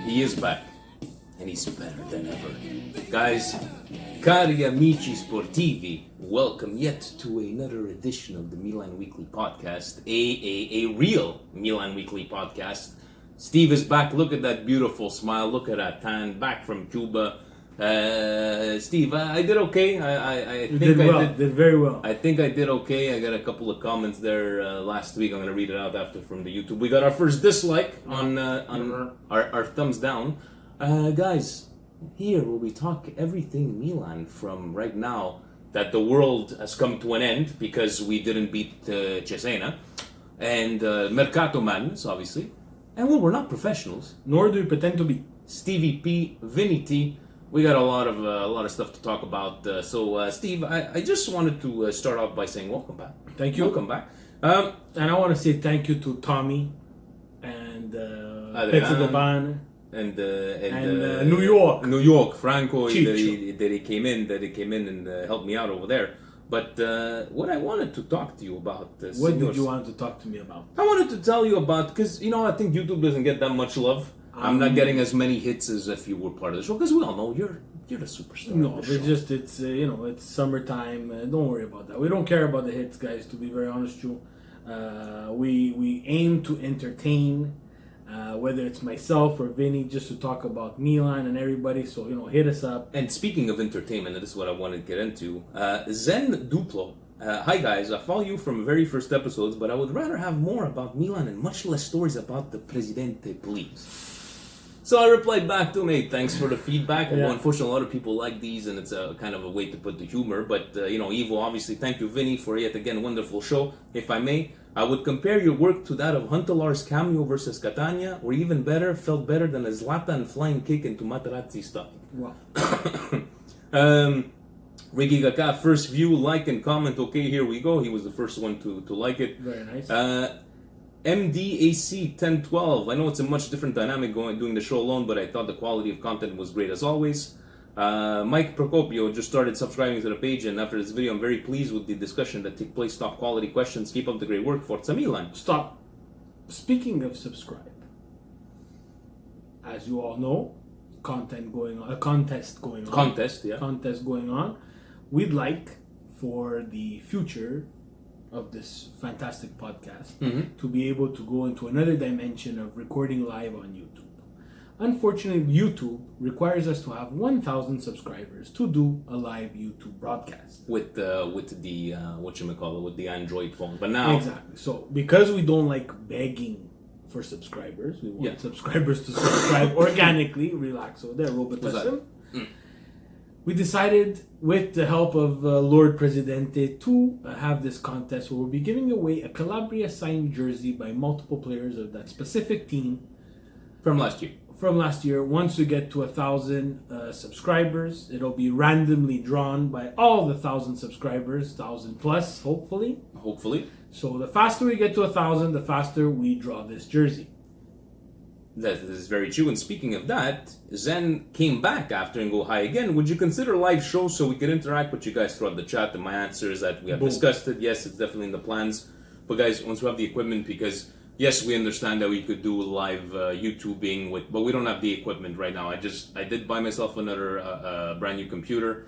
He is back, and he's better than ever. Guys, cari amici sportivi, welcome yet to another edition of the Milan Weekly Podcast, a real Milan Weekly Podcast. Steve is back. Look at that beautiful smile. Look at that tan. Back from Cuba. Steve, I did okay. I think I did very well. I think I did okay. I got a couple of comments there last week. I'm going to read it out after from the YouTube. We got our first dislike on our thumbs down. Guys, here where we talk everything Milan from right now that the world has come to an end because we didn't beat Cesena and Mercato Madness, obviously. And well, we're not professionals. Nor do we pretend to be. Stevie P, Vinny T. We got a lot of stuff to talk about. So, Steve, I just wanted to start off by saying welcome back. Thank you. Welcome back. And I want to say thank you to Tommy and Pezzo de Ban and New York. New York, Franco, that he came in and helped me out over there. But what I wanted to talk to you about... what did you want to talk to me about? I wanted to tell you about... Because, I think YouTube doesn't get that much love. I'm not getting as many hits as if you were part of the show. Because we all know you're the superstar. No, it's summertime. Don't worry about that. We don't care about the hits, guys, to be very honest with you. We aim to entertain, whether it's myself or Vinny, just to talk about Milan and everybody. So, hit us up. And speaking of entertainment, and this is what I wanted to get into, Zen Duplo. Hi guys, I follow you from the very first episodes, but I would rather have more about Milan and much less stories about the Presidente, please. So I replied back to him, hey, thanks for the feedback. Yeah. Well, unfortunately, a lot of people like these, and it's a kind of a way to put the humor. But, Ivo, obviously, thank you, Vinny, for yet again a wonderful show. If I may, I would compare your work to that of Huntelaar's cameo versus Catania, or even better, felt better than a Zlatan flying kick into Materazzi's stomach. Wow. Ricky Gaka, first view, like and comment. Okay, here we go. He was the first one to like it. Very nice. MDAC 1012. I know it's a much different dynamic doing the show alone, but I thought the quality of content was great as always. Mike Procopio just started subscribing to the page, and after this video, I'm very pleased with the discussion that took place. Top quality questions. Keep up the great work. Forza Milan. Stop. Speaking of subscribe, as you all know, contest going on. Contest going on. We'd like for the future of this fantastic podcast to be able to go into another dimension of recording live on YouTube. Unfortunately, YouTube requires us to have 1,000 subscribers to do a live YouTube broadcast with the with the Android phone. But now exactly. So because we don't like begging for subscribers, we want subscribers to subscribe organically. Relax over there, Robert. We decided, with the help of Lord Presidente, to have this contest where we'll be giving away a Calabria signed jersey by multiple players of that specific team from last year. Once we get to 1,000 subscribers, it'll be randomly drawn by all the 1,000 subscribers, 1,000 plus, hopefully. So the faster we get to 1,000, the faster we draw this jersey. That is very true. And speaking of that, Zen came back after and go hi again. Would you consider live shows so we can interact with you guys throughout the chat? And my answer is that we have discussed it. Yes, it's definitely in the plans. But guys, once we have the equipment, because yes, we understand that we could do live YouTubing but we don't have the equipment right now. I did buy myself another brand new computer.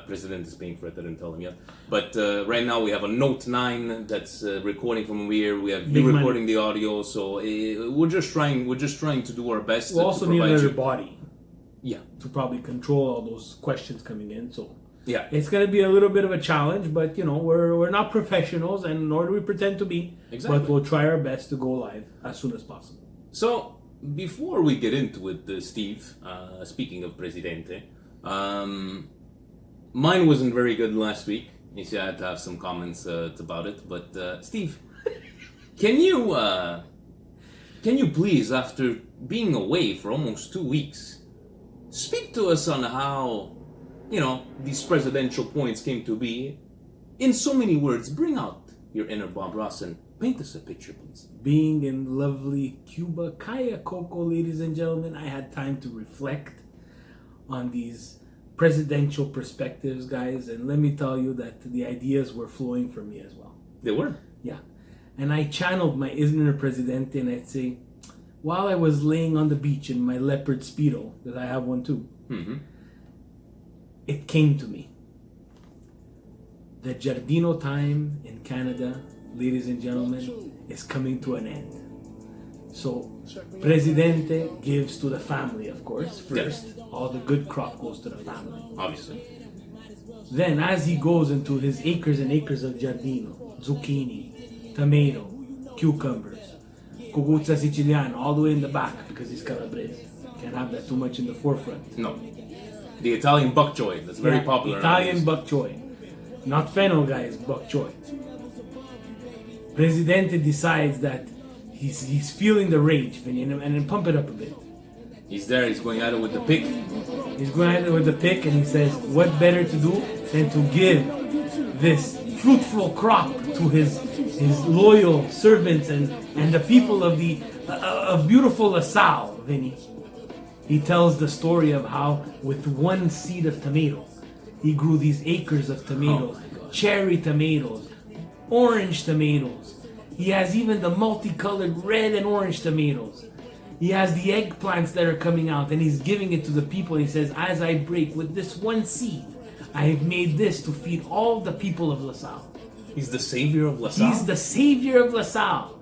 President is paying for it. I didn't tell him yet. But right now we have a Note 9 that's recording from here. We have you recording the audio. So we're just trying to do our best. We'll also need another body. Yeah. To probably control all those questions coming in. So yeah, it's going to be a little bit of a challenge. But we're not professionals, and nor do we pretend to be. Exactly. But we'll try our best to go live as soon as possible. So before we get into it, Steve, speaking of Presidente, mine wasn't very good last week. You see, I had to have some comments about it. But Steve, can you please, after being away for almost 2 weeks, speak to us on how these presidential points came to be? In so many words, bring out your inner Bob Ross and paint us a picture, please. Being in lovely Cuba, Kaya Coco, ladies and gentlemen, I had time to reflect on these presidential perspectives, guys, and let me tell you that the ideas were flowing for me as well. They were? Yeah. and I channeled my Isner Presidente, and I'd say, while I was laying on the beach in my leopard Speedo, that I have one too, it came to me. The Giardino time in Canada, ladies and gentlemen, is coming to an end. So, Presidente gives to the family, of course, first. All the good crop goes to the family. Obviously. Then, as he goes into his acres and acres of Giardino, zucchini, tomato, cucumbers, cuguzza siciliana, all the way in the back, because he's Calabrese. Can't have that too much in the forefront. No. The Italian bok choy, that's very popular. Italian bok choy. Not fennel, guys, bok choy. Presidente decides that he's feeling the rage, and then pump it up a bit. He's there, he's going at it with the pick. He's going at it with the pick, and he says, what better to do than to give this fruitful crop to his loyal servants and the people of of beautiful LaSalle, Vinny. He tells the story of how with one seed of tomato, he grew these acres of tomatoes, cherry tomatoes, orange tomatoes. He has even the multicolored red and orange tomatoes. He has the eggplants that are coming out, and he's giving it to the people. He says, as I break with this one seed, I have made this to feed all the people of LaSalle. He's the savior of LaSalle? He's the savior of LaSalle.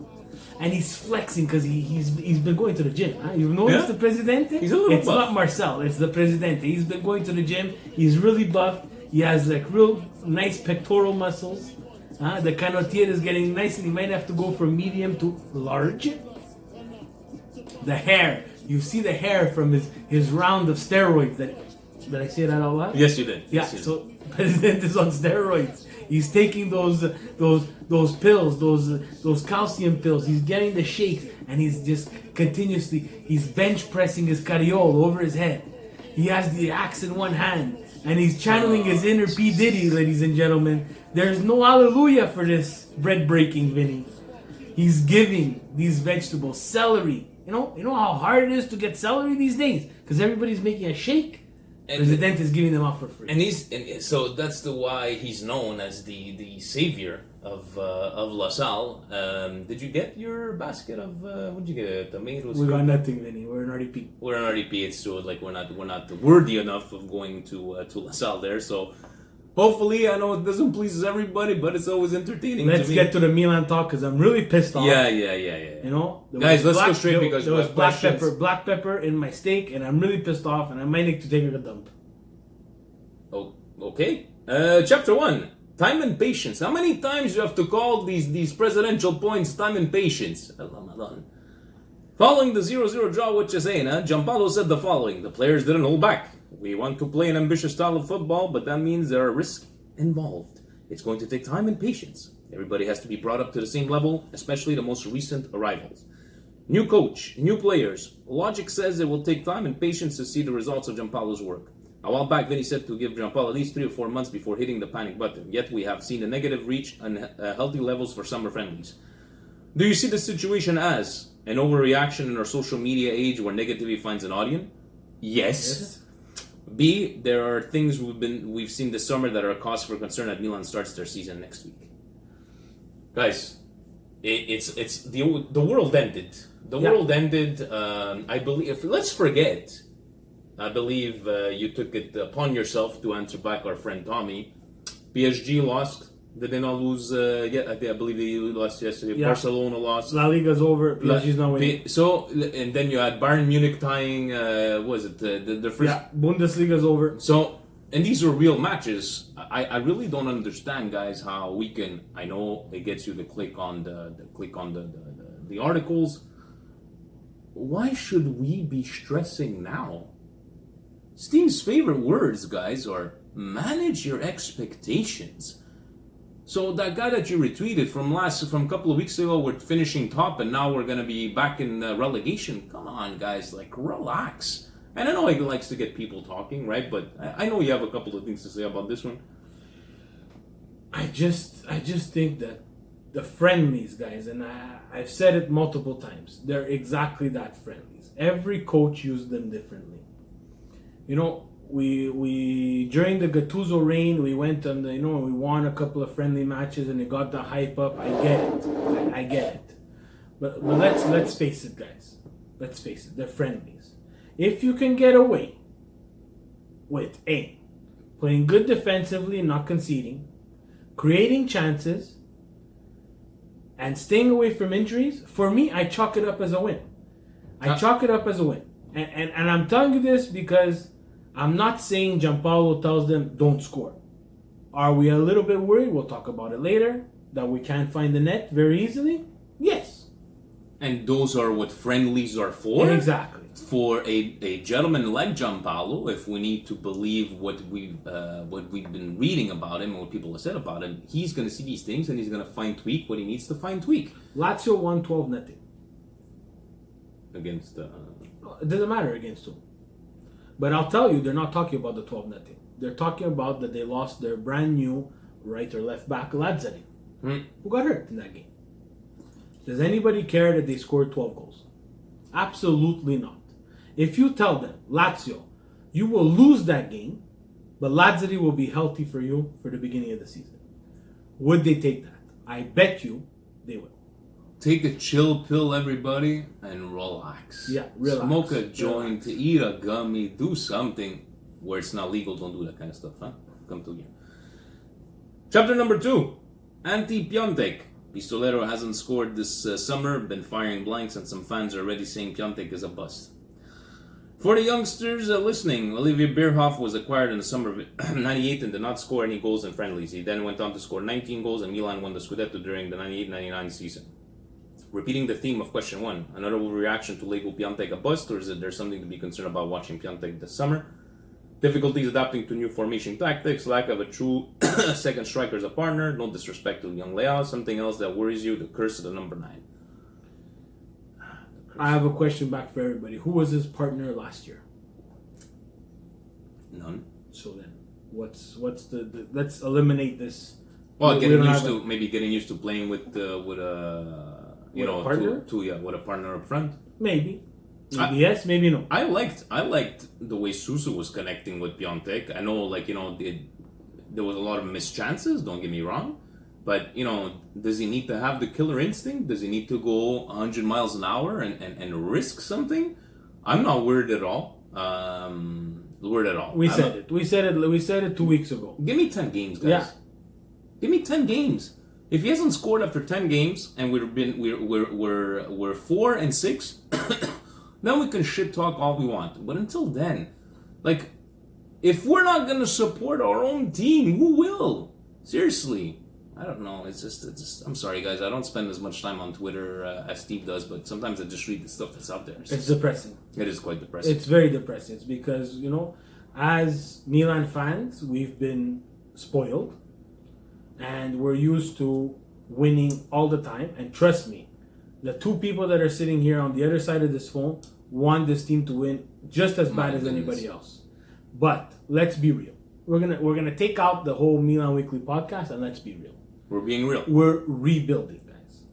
And he's flexing because he's been going to the gym. Huh? You've noticed the Presidente? He's a little It's buff. not Marcel, it's the Presidente. He's been going to the gym. He's really buff. He has like real nice pectoral muscles. The canotier is getting nice, and he might have to go from medium to large. The hair. You see the hair from his round of steroids. Did I say that out loud? Yes, you did. Yeah, Yes, you did. so President is on steroids. He's taking those pills, those calcium pills. He's getting the shakes, and he's just continuously, he's bench pressing his carriole over his head. He has the axe in one hand, and he's channeling his inner P. Diddy, ladies and gentlemen. There's no hallelujah for this bread breaking, Vinny. He's giving these vegetables, celery. You know how hard it is to get celery these days? Because everybody's making a shake. President is giving them out for free. And so that's why he's known as the savior of LaSalle. Did you get your basket of what did you get? Tomatoes? We got nothing, Vinny. We're an RDP. We're an RDP. It's so like we're not worthy enough of going to LaSalle there. So hopefully, I know it doesn't please everybody, but it's always entertaining. Let's to me. get to the Milan talk because I'm really pissed off. Yeah. You know, Guys, let's go straight because there we was have black pepper in my steak, and I'm really pissed off, and I might need to take a dump. Oh, okay. Chapter 1. Time and patience. How many times do you have to call these presidential points time and patience? Following the 0-0 draw with Cesena, Giampaolo said the following. The players didn't hold back. We want to play an ambitious style of football, but that means there are risks involved. It's going to take time and patience. Everybody has to be brought up to the same level, especially the most recent arrivals. New coach, new players. Logic says it will take time and patience to see the results of Giampaolo's work. A while back, Vinny said to give Giampaolo at least 3 or 4 months before hitting the panic button. Yet we have seen a negative reach and healthy levels for summer friendlies. Do you see the situation as an overreaction in our social media age where negativity finds an audience? Yes. B, there are things we've seen this summer that are a cause for concern as Milan starts their season next week. Guys, it's the world ended. The world ended. I believe. Let's forget. I believe you took it upon yourself to answer back our friend Tommy. PSG lost. Did they not lose? I believe they lost yesterday. Yeah. Barcelona lost. La Liga's over. PSG's not winning. So, and then you had Bayern Munich tying. What was it the first? Yeah, Bundesliga's over. So, and these are real matches. I really don't understand, guys, how we can. I know it gets you to click on the articles. Why should we be stressing now? Steve's favorite words, guys, are manage your expectations. So that guy that you retweeted from a couple of weeks ago, we're finishing top, and now we're gonna be back in relegation. Come on, guys, like relax. And I know he likes to get people talking, right? But I know you have a couple of things to say about this one. I just think that the friendlies, guys, and I've said it multiple times, they're exactly that, friendlies. Every coach uses them differently. You know, we during the Gattuso reign, we went on the, we won a couple of friendly matches and it got the hype up. I get it. I get it. But let's face it, guys. Let's face it. They're friendlies. If you can get away with playing good defensively and not conceding, creating chances, and staying away from injuries, for me, I chalk it up as a win. And I'm telling you this because I'm not saying Gianpaolo tells them don't score. Are we a little bit worried? We'll talk about it later. That we can't find the net very easily? Yes. And those are what friendlies are for? Exactly. For a gentleman like Gianpaolo, if we need to believe what we've been reading about him and what people have said about him, he's going to see these things and he's going to fine-tweak what he needs to fine-tweak. Lazio won 12-0. Against... It doesn't matter against whom. But I'll tell you, they're not talking about the 12-0. They're talking about that they lost their brand new right or left back, Lazzari, who got hurt in that game. Does anybody care that they scored 12 goals? Absolutely not. If you tell them, Lazio, you will lose that game, but Lazzari will be healthy for you for the beginning of the season, would they take that? I bet you they will. Take a chill pill, everybody, and relax. Yeah, relax. Smoke a joint, eat a gummy, do something where it's not legal. Don't do that kind of stuff, huh? Come to here. Chapter number 2. Anti-Piontek. Pistolero hasn't scored this summer, been firing blanks, and some fans are already saying Piontek is a bust. For the youngsters listening, Olivier Bierhoff was acquired in the summer of 98 and did not score any goals in friendlies. He then went on to score 19 goals and Milan won the Scudetto during the 98-99 season. Repeating the theme of question 1, another reaction to label Piontek a bust, or is there something to be concerned about watching Piontek this summer? Difficulties adapting to new formation tactics, lack of a true second striker as a partner, no disrespect to young Leao, something else that worries you, the curse of the number 9. I have a question back for everybody. Who was his partner last year? None. So then, what's the let's eliminate this. Well, getting used to playing with a partner? With a partner up front. Maybe yes, maybe no. I liked the way Suso was connecting with Piontek. I know, there was a lot of missed chances. Don't get me wrong, but does he need to have the killer instinct? Does he need to go 100 miles an hour and risk something? I'm not worried at all. We said it 2 weeks ago. Give me 10 games, guys. Yeah. Give me 10 games. If he hasn't scored after 10 games and we're 4-6. Then we can shit talk all we want. But until then, if we're not gonna support our own team, who will? Seriously, I don't know. It's just. I'm sorry, guys. I don't spend as much time on Twitter as Steve does, but sometimes I just read the stuff that's out there. It's depressing. It is quite depressing. It's very depressing. It's because as Milan fans, we've been spoiled, and we're used to winning all the time. And trust me, the two people that are sitting here on the other side of this phone want this team to win just as bad as anybody else. But let's be real. We're gonna take out the whole Milan Weekly podcast and let's be real. We're being real. We're rebuilding, guys.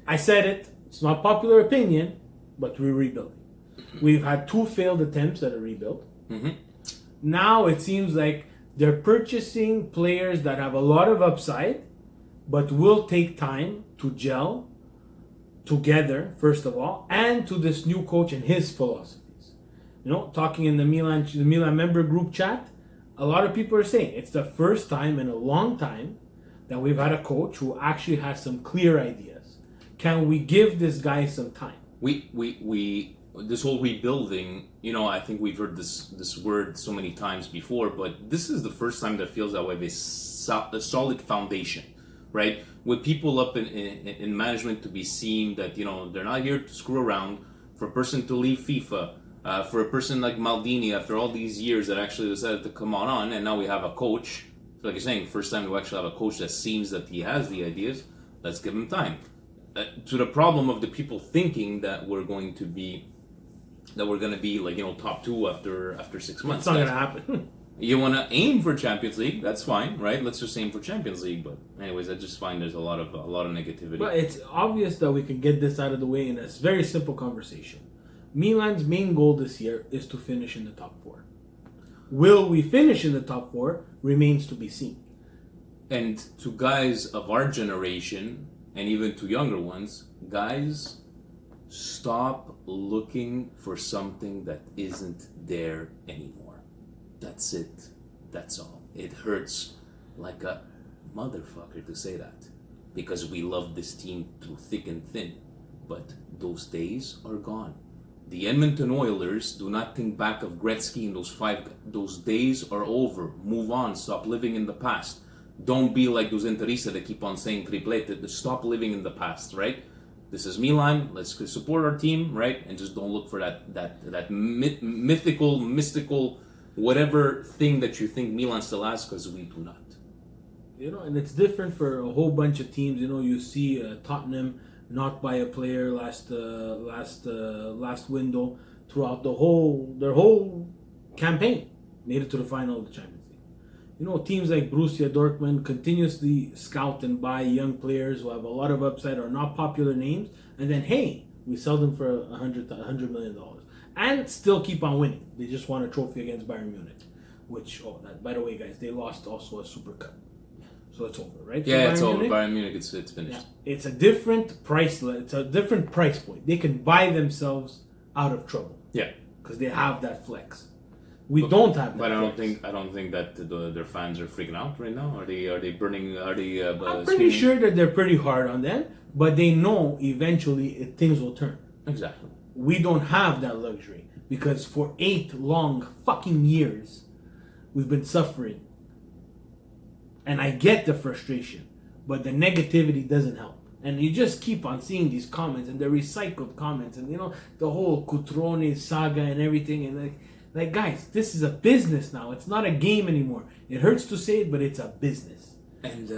I said it. It's not popular opinion, but we're rebuilding. We've had 2 failed attempts at a rebuild. Mm-hmm. Now it seems like they're purchasing players that have a lot of upside, but will take time to gel together, first of all, and to this new coach and his philosophies. Talking in the Milan member group chat, a lot of people are saying it's the first time in a long time that we've had a coach who actually has some clear ideas. Can we give this guy some time? We this whole rebuilding, I think we've heard this word so many times before, but this is the first time that feels that we have a solid foundation, right? With people up in management to be seen that, they're not here to screw around. For a person to leave FIFA, for a person like Maldini after all these years that actually decided to come on, and now we have a coach. So like you're saying, first time we actually have a coach that seems that he has the ideas. Let's give him time. To the problem of the people thinking that we're going to be top 2 after 6 months. It's not going to happen. You want to aim for Champions League? That's fine, right? Let's just aim for Champions League. But anyways, I just find there's a lot of negativity. But it's obvious that we can get this out of the way in a very simple conversation. Milan's main goal this year is to finish in the top 4. Will we finish in the top 4 remains to be seen. And to guys of our generation, and even to younger ones, guys, stop looking for something that isn't there anymore. That's it. That's all. It hurts like a motherfucker to say that, because we love this team through thick and thin, but those days are gone. The Edmonton Oilers, do not think back of Gretzky and those days are over. Move on. Stop living in the past. Don't be like those Interista that keep on saying triplete. Stop living in the past, right? This is Milan. Let's support our team, right? And just don't look for that mystical, whatever thing that you think Milan still has, because we do not. And it's different for a whole bunch of teams. You see Tottenham not buy a player last window throughout their whole campaign, made it to the final of the Champions League. Teams like Borussia Dortmund continuously scout and buy young players who have a lot of upside or not popular names, and then hey, we sell them for $100 million and still keep on winning. They just won a trophy against Bayern Munich, which by the way, guys, they lost also a Super Cup. So it's over, right? Yeah, it's over. Bayern Munich, it's finished. Yeah. It's a different price. It's a different price point. They can buy themselves out of trouble. Yeah, because they have that flex. We don't have that. But flex. I don't think that their fans are freaking out right now. Are they burning? Are they? I'm pretty sure that they're pretty hard on them, but they know eventually things will turn. Exactly. We don't have that luxury because for 8 long fucking years, we've been suffering. And I get the frustration, but the negativity doesn't help. And you just keep on seeing these comments and the recycled comments and the whole Cutrone saga and everything. And like guys, this is a business now. It's not a game anymore. It hurts to say it, but it's a business. And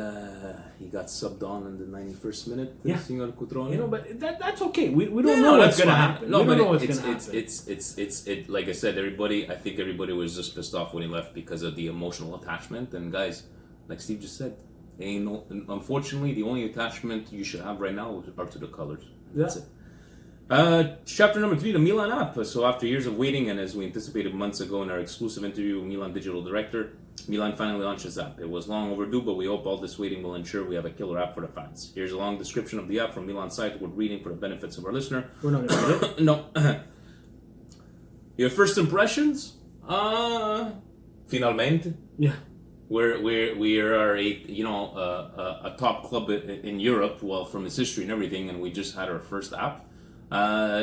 he got subbed on in the 91st minute. Yeah. Senor Cutrone. But that's okay. We don't know what's gonna happen. No, we don't but know what's gonna happen. It's like I said, I think everybody was just pissed off when he left because of the emotional attachment. And guys, like Steve just said, unfortunately, the only attachment you should have right now are to the colors. That's it. Chapter number 3, the Milan app. So after years of waiting, and as we anticipated months ago in our exclusive interview with Milan digital director, Milan finally launched his app. It was long overdue, but we hope all this waiting will ensure we have a killer app for the fans. Here's a long description of the app from Milan's site worth reading for the benefits of our listener. We're not going to read it. No. Your first impressions? Finalmente. Yeah. We are a top club in Europe, well, from its history and everything, and we just had our first app.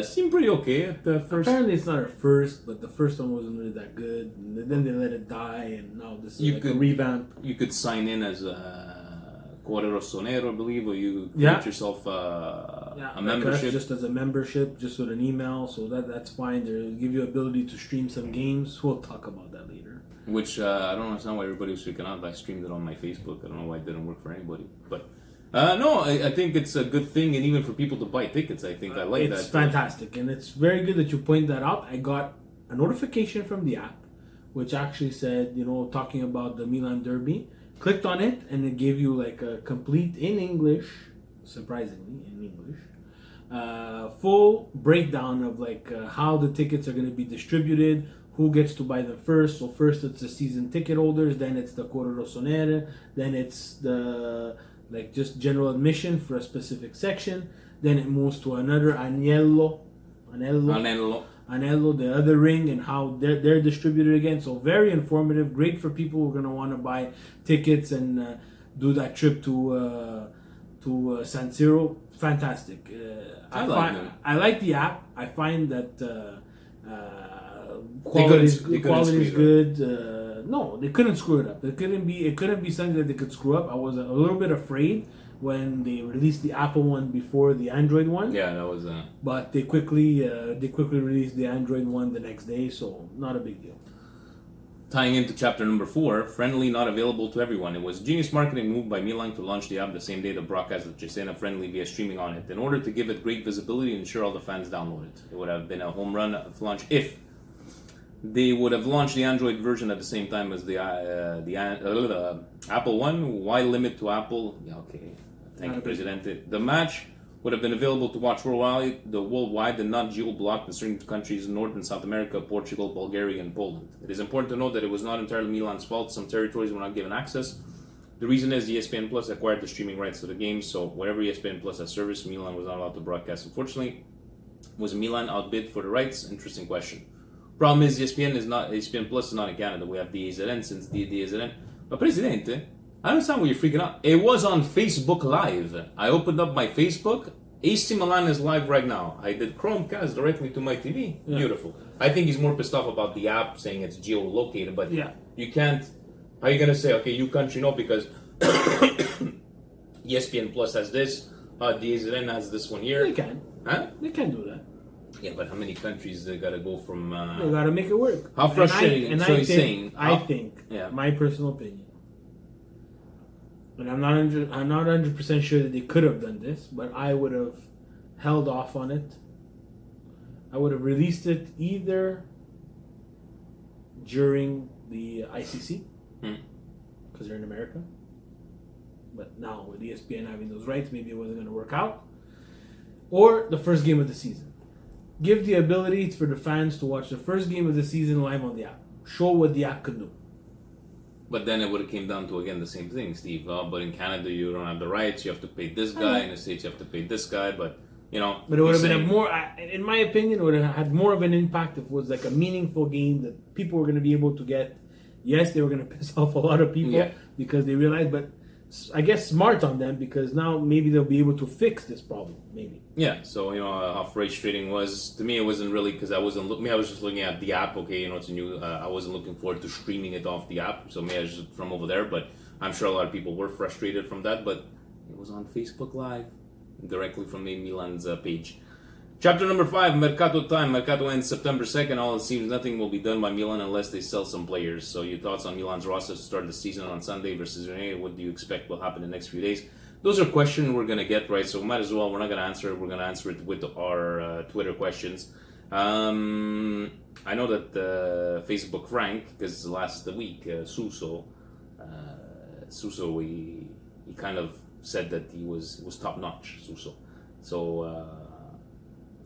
Seemed pretty okay at the first. Apparently, it's not our first, but the first one wasn't really that good. And then they let it die, and now this is a revamp. You could sign in as a Cuore Rossonero, I believe, or you create yourself a membership. Just as a membership, just with an email, so that's fine. They give you ability to stream some games. We'll talk about that later. Which I don't understand why everybody was freaking out. I streamed it on my Facebook. I don't know why it didn't work for anybody. But no, I think it's a good thing, and even for people to buy tickets, I think I like that. It's fantastic, and it's very good that you point that out. I got a notification from the app, which actually said, talking about the Milan Derby. Clicked on it, and it gave you like a complete, in English, surprisingly, in English, full breakdown of how the tickets are going to be distributed, who gets to buy them first. So first it's the season ticket holders, then it's the Cuore Rossonero, then it's the just general admission for a specific section, then it moves to another Anello, the other ring, and how they're distributed again. So very informative, great for people who are going to want to buy tickets and do that trip to San Siro. Fantastic. I like the app. I find that quality is good. No, they couldn't screw it up. It couldn't be something that they could screw up. I was a little bit afraid when they released the Apple one before the Android one. Yeah, that was. But they quickly released the Android one the next day, so not a big deal. Tying into chapter number 4, friendly not available to everyone. It was a genius marketing move by Milan to launch the app the same day the broadcast of Cesena friendly via streaming on it, in order to give it great visibility and ensure all the fans download it. It would have been a home run of launch if they would have launched the Android version at the same time as the Apple one. Why limit to Apple? Yeah, okay. Thank you, Presidente. The match would have been available to watch worldwide and not geo-blocked in certain countries in North and South America, Portugal, Bulgaria, and Poland. It is important to note that it was not entirely Milan's fault. Some territories were not given access. The reason is ESPN Plus acquired the streaming rights to the game, so wherever ESPN Plus has service, Milan was not allowed to broadcast. Unfortunately, was Milan outbid for the rights? Interesting question. Problem is, ESPN Plus is not in Canada. We have DAZN since DAZN. But Presidente, I understand why you're freaking out. It was on Facebook Live. I opened up my Facebook. AC Milan is live right now. I did Chromecast directly to my TV. Yeah. Beautiful. I think he's more pissed off about the app saying it's geolocated, but you can't. How are you going to say, okay, you country no, because ESPN Plus has this, DAZN has this one here. They can. Huh? They can do that. Yeah, but how many countries they got to go from... They got to make it work. How frustrating. I think, my personal opinion, and I'm not 100% sure that they could have done this, but I would have held off on it. I would have released it either during the ICC, because they're in America. But now with ESPN having those rights, maybe it wasn't going to work out. Or the first game of the season. Give the ability for the fans to watch the first game of the season live on the app. Show what the app can do. But then it would have came down to, again, the same thing, Steve. But in Canada, you don't have the rights. You have to pay this guy. In the States, you have to pay this guy. But, you know... But it would have been in my opinion, it would have had more of an impact if it was like a meaningful game that people were going to be able to get. Yes, they were going to piss off a lot of people because they realized, but I guess smart on them, because now maybe they'll be able to fix this problem, maybe. Yeah, so, you know, how frustrating was, to me, it wasn't really, because I was just looking at the app, okay, you know, it's a new, I wasn't looking forward to streaming it off the app, so maybe I was just from over there, but I'm sure a lot of people were frustrated from that, but it was on Facebook Live, directly from the Milan's page. Chapter number 5, Mercato time. Mercato ends September 2nd. All it seems nothing will be done by Milan unless they sell some players. So your thoughts on Milan's roster to start the season on Sunday versus Rennes? What do you expect will happen in the next few days? Those are questions we're going to get, right? So might as well, we're not going to answer it. We're going to answer it with our Twitter questions. I know that Facebook Frank, because last week, Suso, he kind of said that he was top-notch, Suso. So...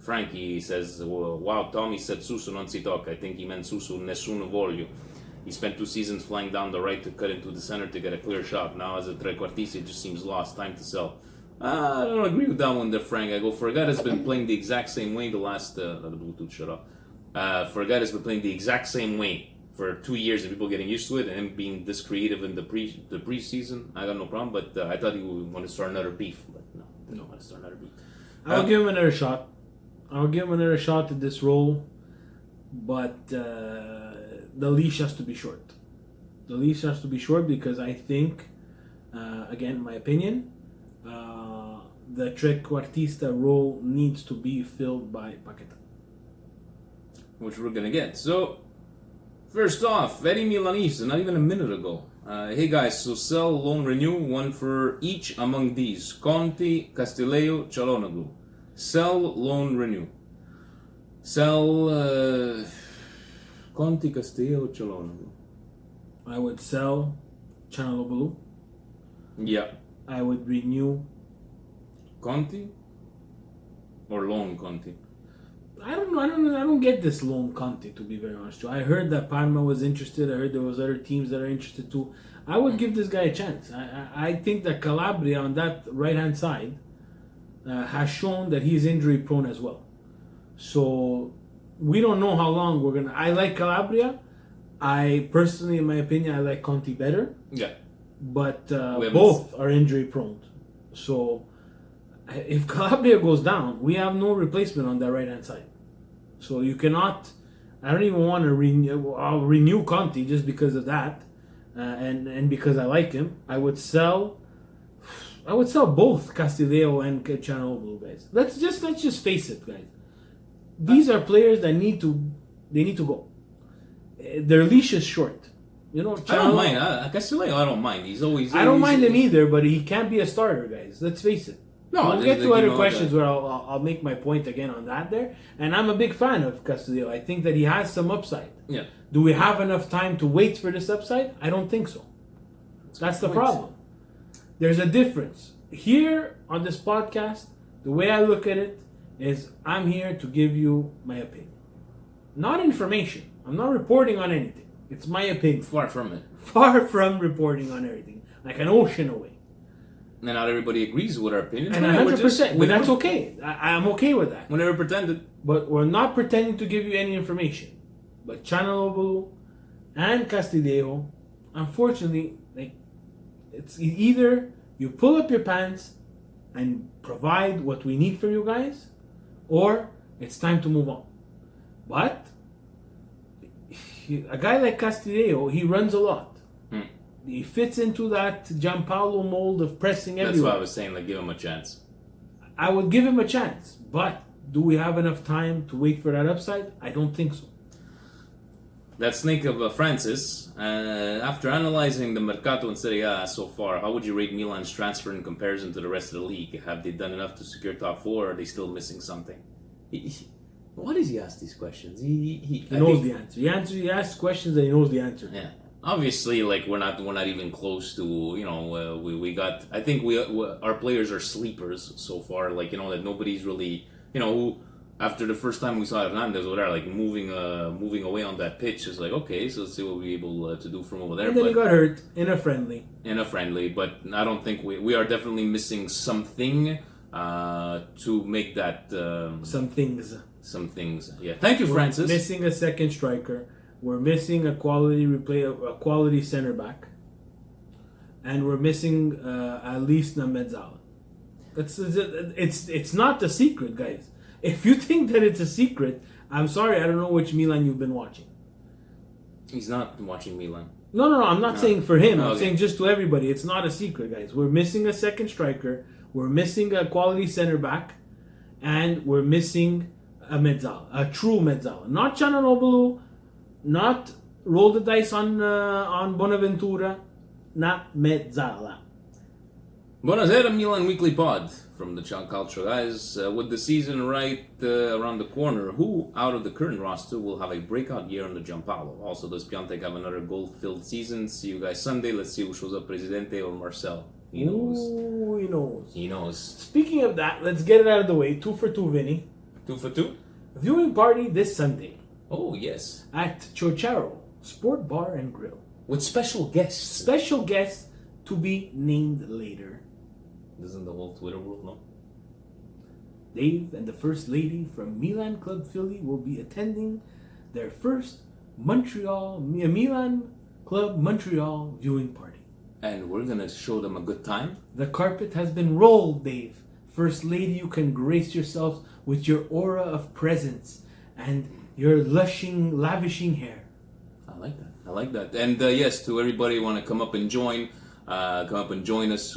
Frankie says, wow, Tommy said Suso non si tocca. I think he meant Suso nessuno voglio. He spent 2 seasons flying down the right to cut into the center to get a clear shot. Now as a trequartista, it just seems lost. Time to sell. I don't agree with that one there, Frank. I go, for a guy that's been playing the exact same way the last... the Bluetooth shut off. For a guy that's been playing the exact same way for 2 years and people getting used to it and him being this creative in the preseason, I got no problem. But I thought he would want to start another beef. But no, he didn't want to start another beef. I'll give him another shot. I'll give him another shot at this role, but the leash has to be short. The leash has to be short because I think, again, my opinion, the trequartista role needs to be filled by Paqueta. Which we're going to get. So, first off, very Milanese, not even a minute ago. Hey guys, so sell, loan, renew, one for each among these. Conti, Castillejo, Calhanoglu. Sell, loan, renew. Sell, Conti, Castillo, Calhanoglu. I would sell Calhanoglu. Yeah. I would renew Conti or loan Conti. I don't know. I don't get this loan Conti, to be very honest. I heard that Parma was interested. I heard there was other teams that are interested too. I would give this guy a chance. I think that Calabria on that right hand side has shown that he's injury prone as well. So we don't know how long we're gonna. I like Calabria. I personally, in my opinion, I like Conti better. Yeah. But both are injury prone. So if Calabria goes down, we have no replacement on that right hand side. So you cannot. I don't even want to renew. I'll renew Conti just because of that, and because I like him. I would sell both Castillejo and Calhanoglu, guys. Let's just face it, guys. These are players that need to go. Their leash is short. You know, I don't mind. Castillejo, I don't mind. I don't mind him either, but he can't be a starter, guys. Let's face it. No, we'll get to other questions where I'll make my point again on that there. And I'm a big fan of Castillejo. I think that he has some upside. Yeah. Do we have enough time to wait for this upside? I don't think so. That's the problem. There's a difference. Here on this podcast, The way I look at it is I'm here to give you my opinion. Not information. I'm not reporting on anything. It's my opinion. Far from it. Far from reporting on everything. Like an ocean away. And not everybody agrees with our opinions. And 100%. But that's okay. I'm okay with that. We never pretended. But we're not pretending to give you any information. But Chanalobulu and Castillejo, unfortunately, like, it's either you pull up your pants and provide what we need from you guys, or it's time to move on. But a guy like Castillejo, he runs a lot. He fits into that Gianpaolo mold of pressing everywhere. That's why I was saying, like, give him a chance. I would give him a chance, but do we have enough time to wait for that upside? I don't think so. That snake of Francis, after analyzing the Mercato in Serie A so far, how would you rate Milan's transfer in comparison to the rest of the league? Have they done enough to secure top four, or are they still missing something? Why does he ask these questions? He knows the answer. He asks questions and he knows the answer. Yeah. Obviously, like, we're not even close to, we got, I think our players are sleepers so far, like, that nobody's really, who, after the first time we saw Hernandez over there, like, moving away on that pitch, is like, okay, so let's see what we're able to do from over there. And then he got hurt in a friendly, but I don't think we are definitely missing something to make that some things. Yeah, thank you, Francis. Missing a second striker. We're missing a quality center back, and we're missing at least a mezzala. It's not the secret, guys. If you think that it's a secret, I'm sorry, I don't know which Milan you've been watching. He's not watching Milan. No, I'm not saying for him. I'm saying just to everybody. It's not a secret, guys. We're missing a second striker. We're missing a quality center back, and we're missing a mezzala, a true mezzala, not Chanalobulu. Not roll the dice on Bonaventura, not mezzala. Buonasera, Milan Weekly Pod from the Ciao Calcio guys. With the season right around the corner, who out of the current roster will have a breakout year on the Gianpaolo? Also, does Piontek have another goal-filled season? See you guys Sunday. Let's see who shows up, Presidente or Marcel. He knows. Ooh, he knows. He knows. Speaking of that, let's get it out of the way. 2 for 2, Vinny. 2 for 2? Viewing party this Sunday. Oh, yes. At Chocharo Sport Bar and Grill. With special guests. Special guests to be named later. Doesn't the whole Twitter world know? Dave and the First Lady from Milan Club Philly will be attending their first Milan Club Montreal viewing party. And we're going to show them a good time? The carpet has been rolled, Dave. First Lady, you can grace yourself with your aura of presence and your lavishing hair. I like that. And yes, to everybody who want to come up and join us.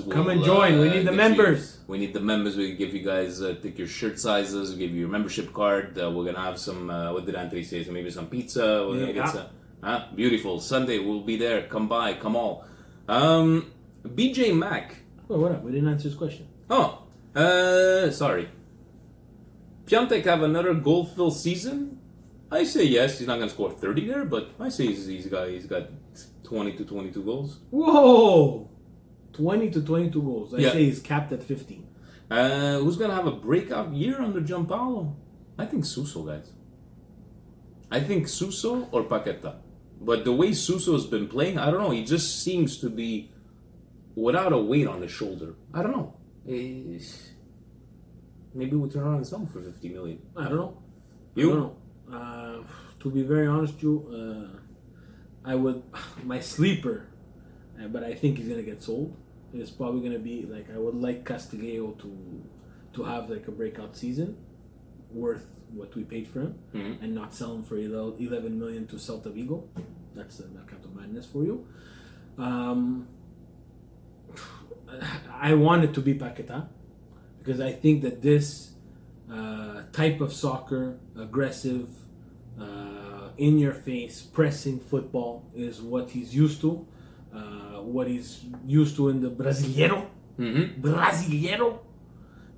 Come and join. We need the members. We need the members. We give you guys take your shirt sizes. We give you your membership card. We're gonna have some. What did Anthony say? So maybe some pizza. We're gonna get some. Beautiful Sunday. We'll be there. Come by. Come all. BJ Mack. Oh, what up? We didn't answer his question. Oh, sorry. Piontek have another goal-filled season? I say yes. He's not going to score 30 there, but I say he's got 20 to 22 goals. Whoa! 20 to 22 goals. I say he's capped at 15. Who's going to have a breakout year under Gianpaolo? I think Suso, guys. I think Suso or Paqueta. But the way Suso has been playing, I don't know. He just seems to be without a weight on his shoulder. I don't know. Maybe we'll turn around some for 50 million. I don't know. You? I don't know. To be very honest, I would my sleeper, but I think he's gonna get sold. It's probably gonna be like I would like Castillejo to have like a breakout season, worth what we paid for him, and not sell him for 11 million to Celta Vigo. That's the Mercato madness for you. I want it to be Paqueta because I think that this type of soccer, aggressive, in your face, pressing football is what he's used to. What he's used to in the Brasileiro. Brasileiro,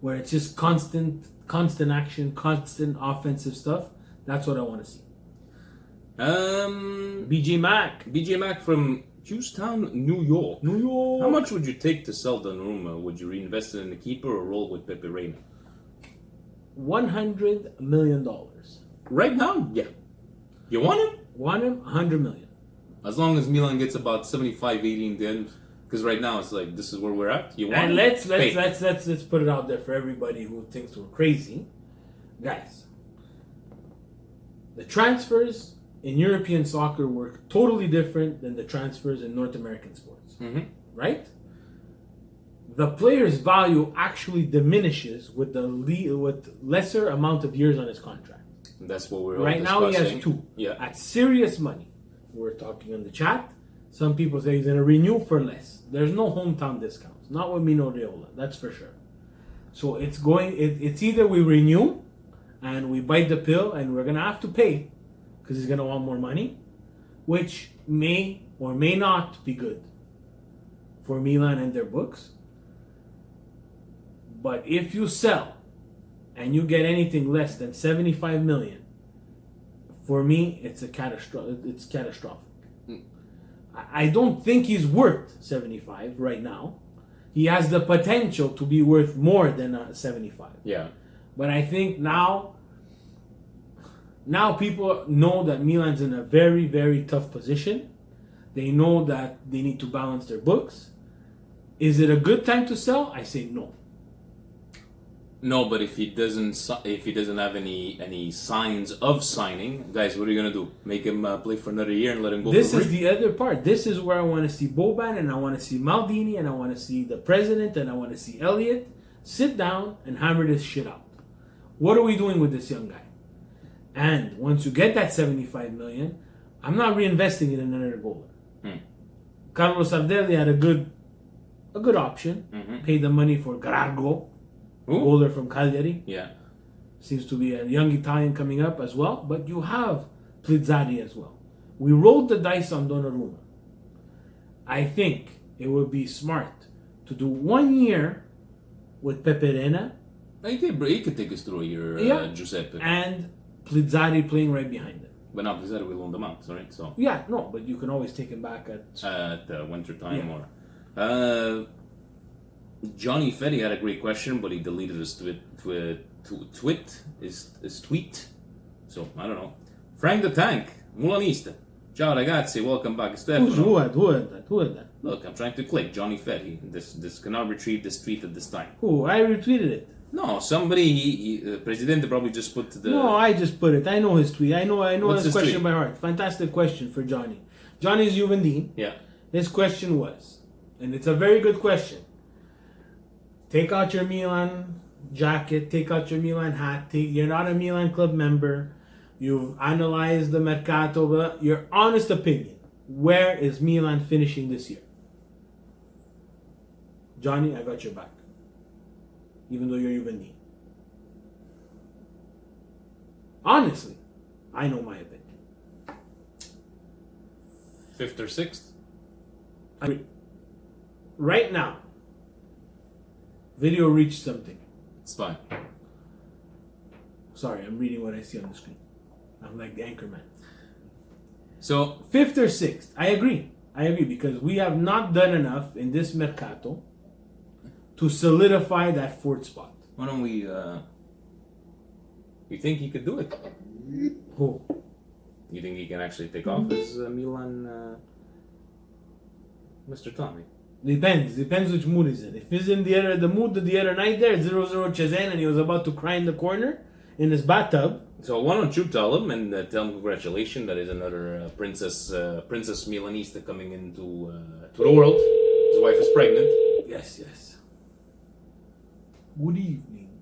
where it's just constant action, constant offensive stuff. That's what I want to see. BJ Mack from Houston, New York. How much would you take to sell Donnarumma? Would you reinvest it in the keeper or roll with Pepe Reina? $100 million. Right now, yeah. You want him? Want him? $100 million. As long as Milan gets about 75, 80 in the end, because right now it's like this is where we're at. You want And him? let's put it out there for everybody who thinks we're crazy, guys. The transfers in European soccer were totally different than the transfers in North American sports, right? The player's value actually diminishes with with lesser amount of years on his contract. That's what we're all right now. He has 2 at serious money. We're talking in the chat. Some people say he's going to renew for less. There's no hometown discounts, not with Mino Raiola, that's for sure. So it's either we renew and we bite the pill and we're going to have to pay because he's going to want more money, which may or may not be good for Milan and their books. But if you sell and you get anything less than 75 million, for me, it's catastrophic. I don't think he's worth 75 right now. He has the potential to be worth more than 75. Yeah. But I think now people know that Milan's in a very, very tough position. They know that they need to balance their books. Is it a good time to sell? I say no. No, but if he doesn't have any signs of signing, guys, what are you gonna do? Make him play for another year and let him go? This is the other part. This is where I want to see Boban and I want to see Maldini and I want to see the president and I want to see Elliott sit down and hammer this shit out. What are we doing with this young guy? And once you get that 75 million, I'm not reinvesting it in another goaler. Carlos Sardelli had a good option. Paid the money for Garargo. Goaler from Cagliari. Yeah. Seems to be a young Italian coming up as well. But you have Plizzari as well. We rolled the dice on Donnarumma. I think it would be smart to do 1 year with Peperena. He could take us through a year, Giuseppe. And Plizzari playing right behind him. But now Plizzari will loan them out, right? So. Yeah, no, but you can always take him back at winter time or. Johnny Fetty had a great question, but he deleted his tweet. So, I don't know. Frank the Tank, Mulanista. Ciao ragazzi, welcome back. Stefano. Who had that? Look, I'm trying to click Johnny Fetty. This cannot retrieve this tweet at this time. Who? I retweeted it. No, somebody, Presidente probably just put the... No, I just put it. I know his tweet. I know his question tweet? by heart. Fantastic question for Johnny. Johnny's Juvendine. Yeah. His question was, and it's a very good question. Take out your Milan jacket. Take out your Milan hat. You're not a Milan club member. You've analyzed the mercato. But your honest opinion. Where is Milan finishing this year? Johnny, I got your back. Even though you're Juvendine. Honestly, I know my opinion. 5th or 6th? Right now, video reached something. It's fine. Sorry, I'm reading what I see on the screen. I'm like the anchorman. So 5th or 6th. I agree because we have not done enough in this mercato to solidify that 4th spot. Why don't we? You think he could do it? Who? You think he can actually take off as Milan, Mr. Tommy? Depends which mood he's in. If he's in the mood of the other night there, 0-0 Cezanne, and he was about to cry in the corner in his bathtub. So why don't you tell him and tell him congratulations, that is another Princess Milanista coming into to the world. His wife is pregnant. Yes. Good evening.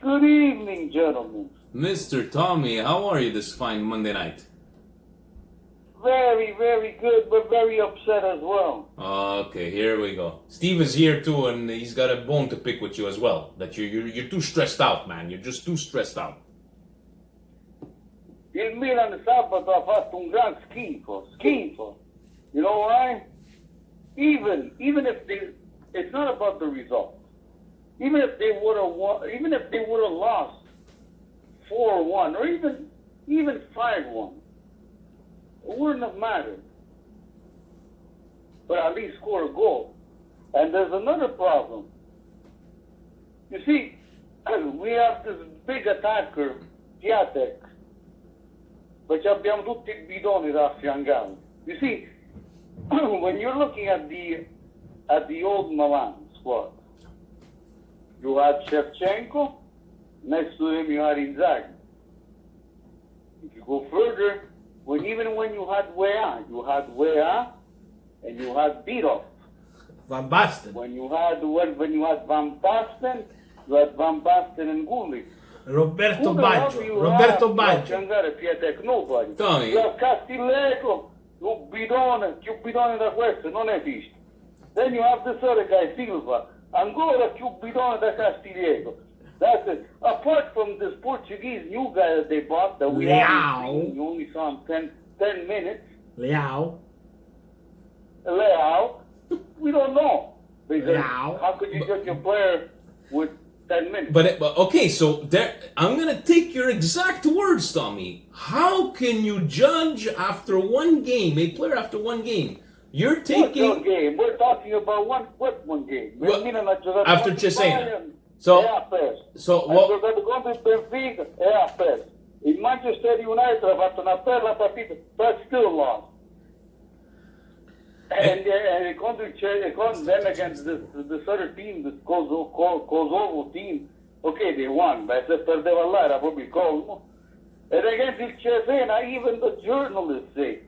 Good evening, gentlemen. Mr. Tommy, how are you this fine Monday night? Very, very good, but very upset as well. Okay, here we go. Steve is here too, and he's got a bone to pick with you as well. That you're too stressed out, man. You're just too stressed out. Il Milan sabato ha fatto un gran schifo. You know why? Even if it's not about the result. Even if they would have lost 4-1 or even 5-1. It wouldn't have mattered. But at least score a goal. And there's another problem. You see, we have this big attacker, Piatek, but abbiamo tutti i bidoni da affiancare. You see, when you're looking at the old Milan squad, you had Shevchenko, next to him you had Inzaghi. If you go further, even when you had Weah, and you had Birov. Van Basten. When you had Van Basten, you had Van Basten and Gullit. Roberto Baggio. Nobody. Tommy. You have Castillejo, più bidone da questo, non esiste. Then you have this other guy, Silva. Ancora più bidone da Castillejo. That's it. Apart from this Portuguese new guy that they bought, that we haven't seen, you only saw him 10 minutes. Leao, we don't know. Because Leao. how could you judge a player with 10 minutes? But okay, so there, I'm gonna take your exact words, Tommy. How can you judge after one game, a player after one game? You're taking one game. We're talking about one game. After Cesena. So what? We're going to go to Benfica. È perso. Il Manchester United ha fatto una bella partita, but still lost. And then against this other team, this Kosovo team, okay, they won, but se perdeva là era proprio il colmo. And against il Cesena, even the journalists say,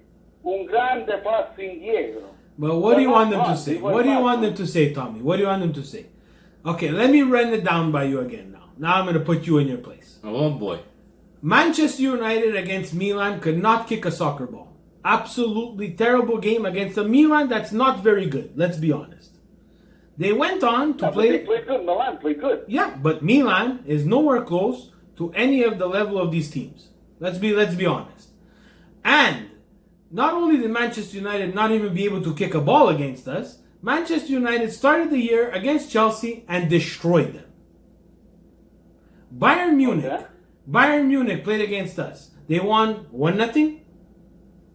un grande passo indietro. But what do you want them to say? What do you want them to say, Tommy? What do you want them to say? Okay, let me run it down by you again now. Now I'm going to put you in your place. Oh boy. Manchester United against Milan could not kick a soccer ball. Absolutely terrible game against a Milan that's not very good. Let's be honest. They went on to play. They played good. Milan played good. Yeah, but Milan is nowhere close to any of the level of these teams. Let's be honest. And not only did Manchester United not even be able to kick a ball against us, Manchester United started the year against Chelsea and destroyed them. Bayern Munich played against us. They won 1-0.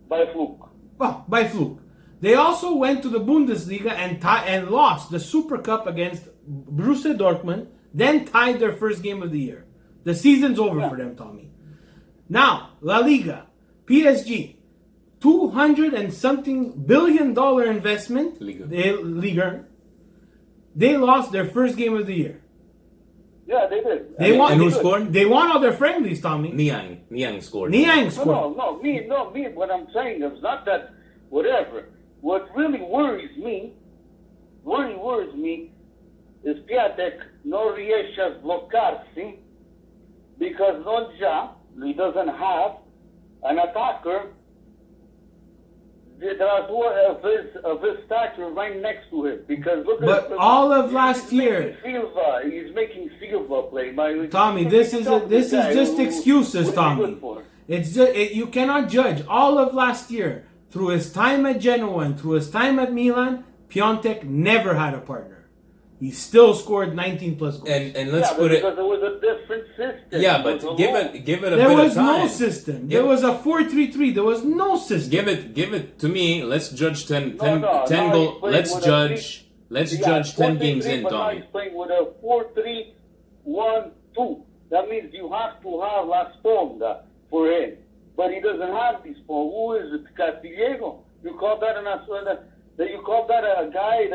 By fluke. Well, by fluke. They also went to the Bundesliga and lost the Super Cup against Borussia Dortmund, then tied their first game of the year. The season's over for them, Tommy. Now, La Liga, PSG, $200 and something billion investment. Liga. They lost their first game of the year. Yeah, they did. And who scored? They won all their friendlies, Tommy. Niang scored. Niang scored. No, me. What I'm saying is not that whatever. What really worries me is Piatek non riesce a sbloccarsi because he doesn't have an attacker of his stature right next to him. Because look but at all of last year, he's making Silva play. Tommy, this is just excuses, Tommy. It's just you cannot judge. All of last year, through his time at Genoa and through his time at Milan, Piontek never had a partner. He still scored 19 plus goals. And let's put it because it was a different system. Yeah, but give it a bit of time. There was no system. There was a 4-3-3. There was no system. Give it to me. Let's judge 10 goals. Let's judge 10 games in, Tommy. He's playing with a 4-3-1-2. That means you have to have La Sponda for him. But he doesn't have this Sponda. Who is it? Castillejo? You call that a guy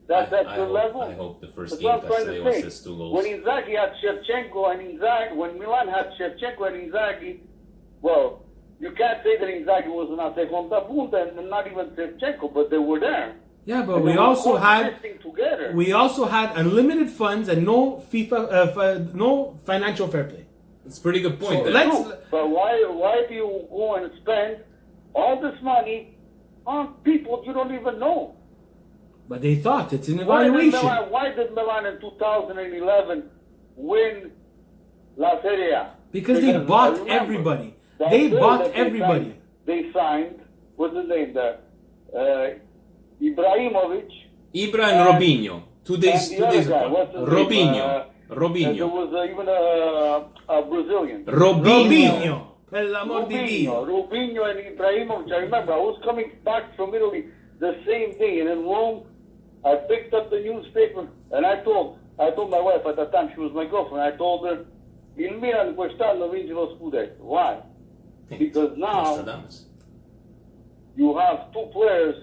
that's at your level? I hope the first game Castillejo assists 2 goals. When Inzaghi had Shevchenko and when Milan had Shevchenko and Inzaghi, well, you can't say that Inzaghi was una seconda punta and not even Shevchenko, but they were there. Yeah, but we also had unlimited funds and no no financial fair play. It's a pretty good point. But why do you go and spend all this money on people you don't even know? But they thought it's an evaluation. Why did Milan in 2011 win La Serie A? Because they bought everybody. They bought everybody. They signed, what's his name there? Ibrahimovic. Ibra and Robinho. 2 days ago. Robinho. There was even a Brazilian. Robinho. Per l'amor di Dio. Robinho and Ibrahimovic. I remember I was coming back from Italy the same day, and in Rome, I picked up the newspaper and I told I told my wife at the time, she was my girlfriend, I told her, il Milan quest'anno vince lo scudetto. Why? Because now you have two players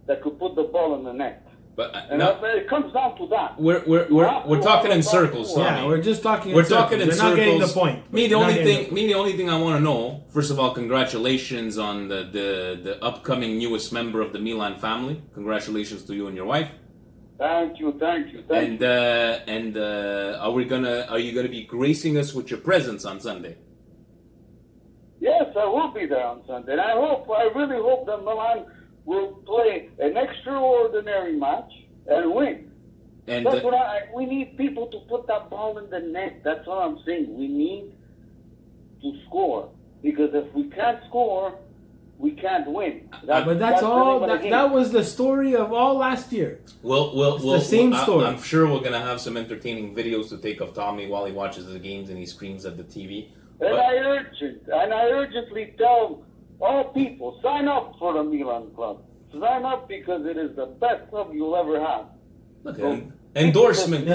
that could put the ball in the net. But it comes down to that. We're talking in circles. Yeah, we're just talking. We're talking in circles. We're not getting the point. Me, the only thing I want to know. First of all, congratulations on the upcoming newest member of the Milan family. Congratulations to you and your wife. Thank you. And are you gonna be gracing us with your presence on Sunday? Yes, I will be there on Sunday. And I really hope that Milan will play an extraordinary match and win. And that's what we need people to put that ball in the net. That's what I'm saying. We need to score. Because if we can't score, we can't win. But that's all. That was the story of all last year. Well, the same story. I'm sure we're gonna have some entertaining videos to take of Tommy while he watches the games and he screams at the TV. And I urgently tell all people, sign up for the Milan club. Sign up because it is the best club you'll ever have. Look, endorsement,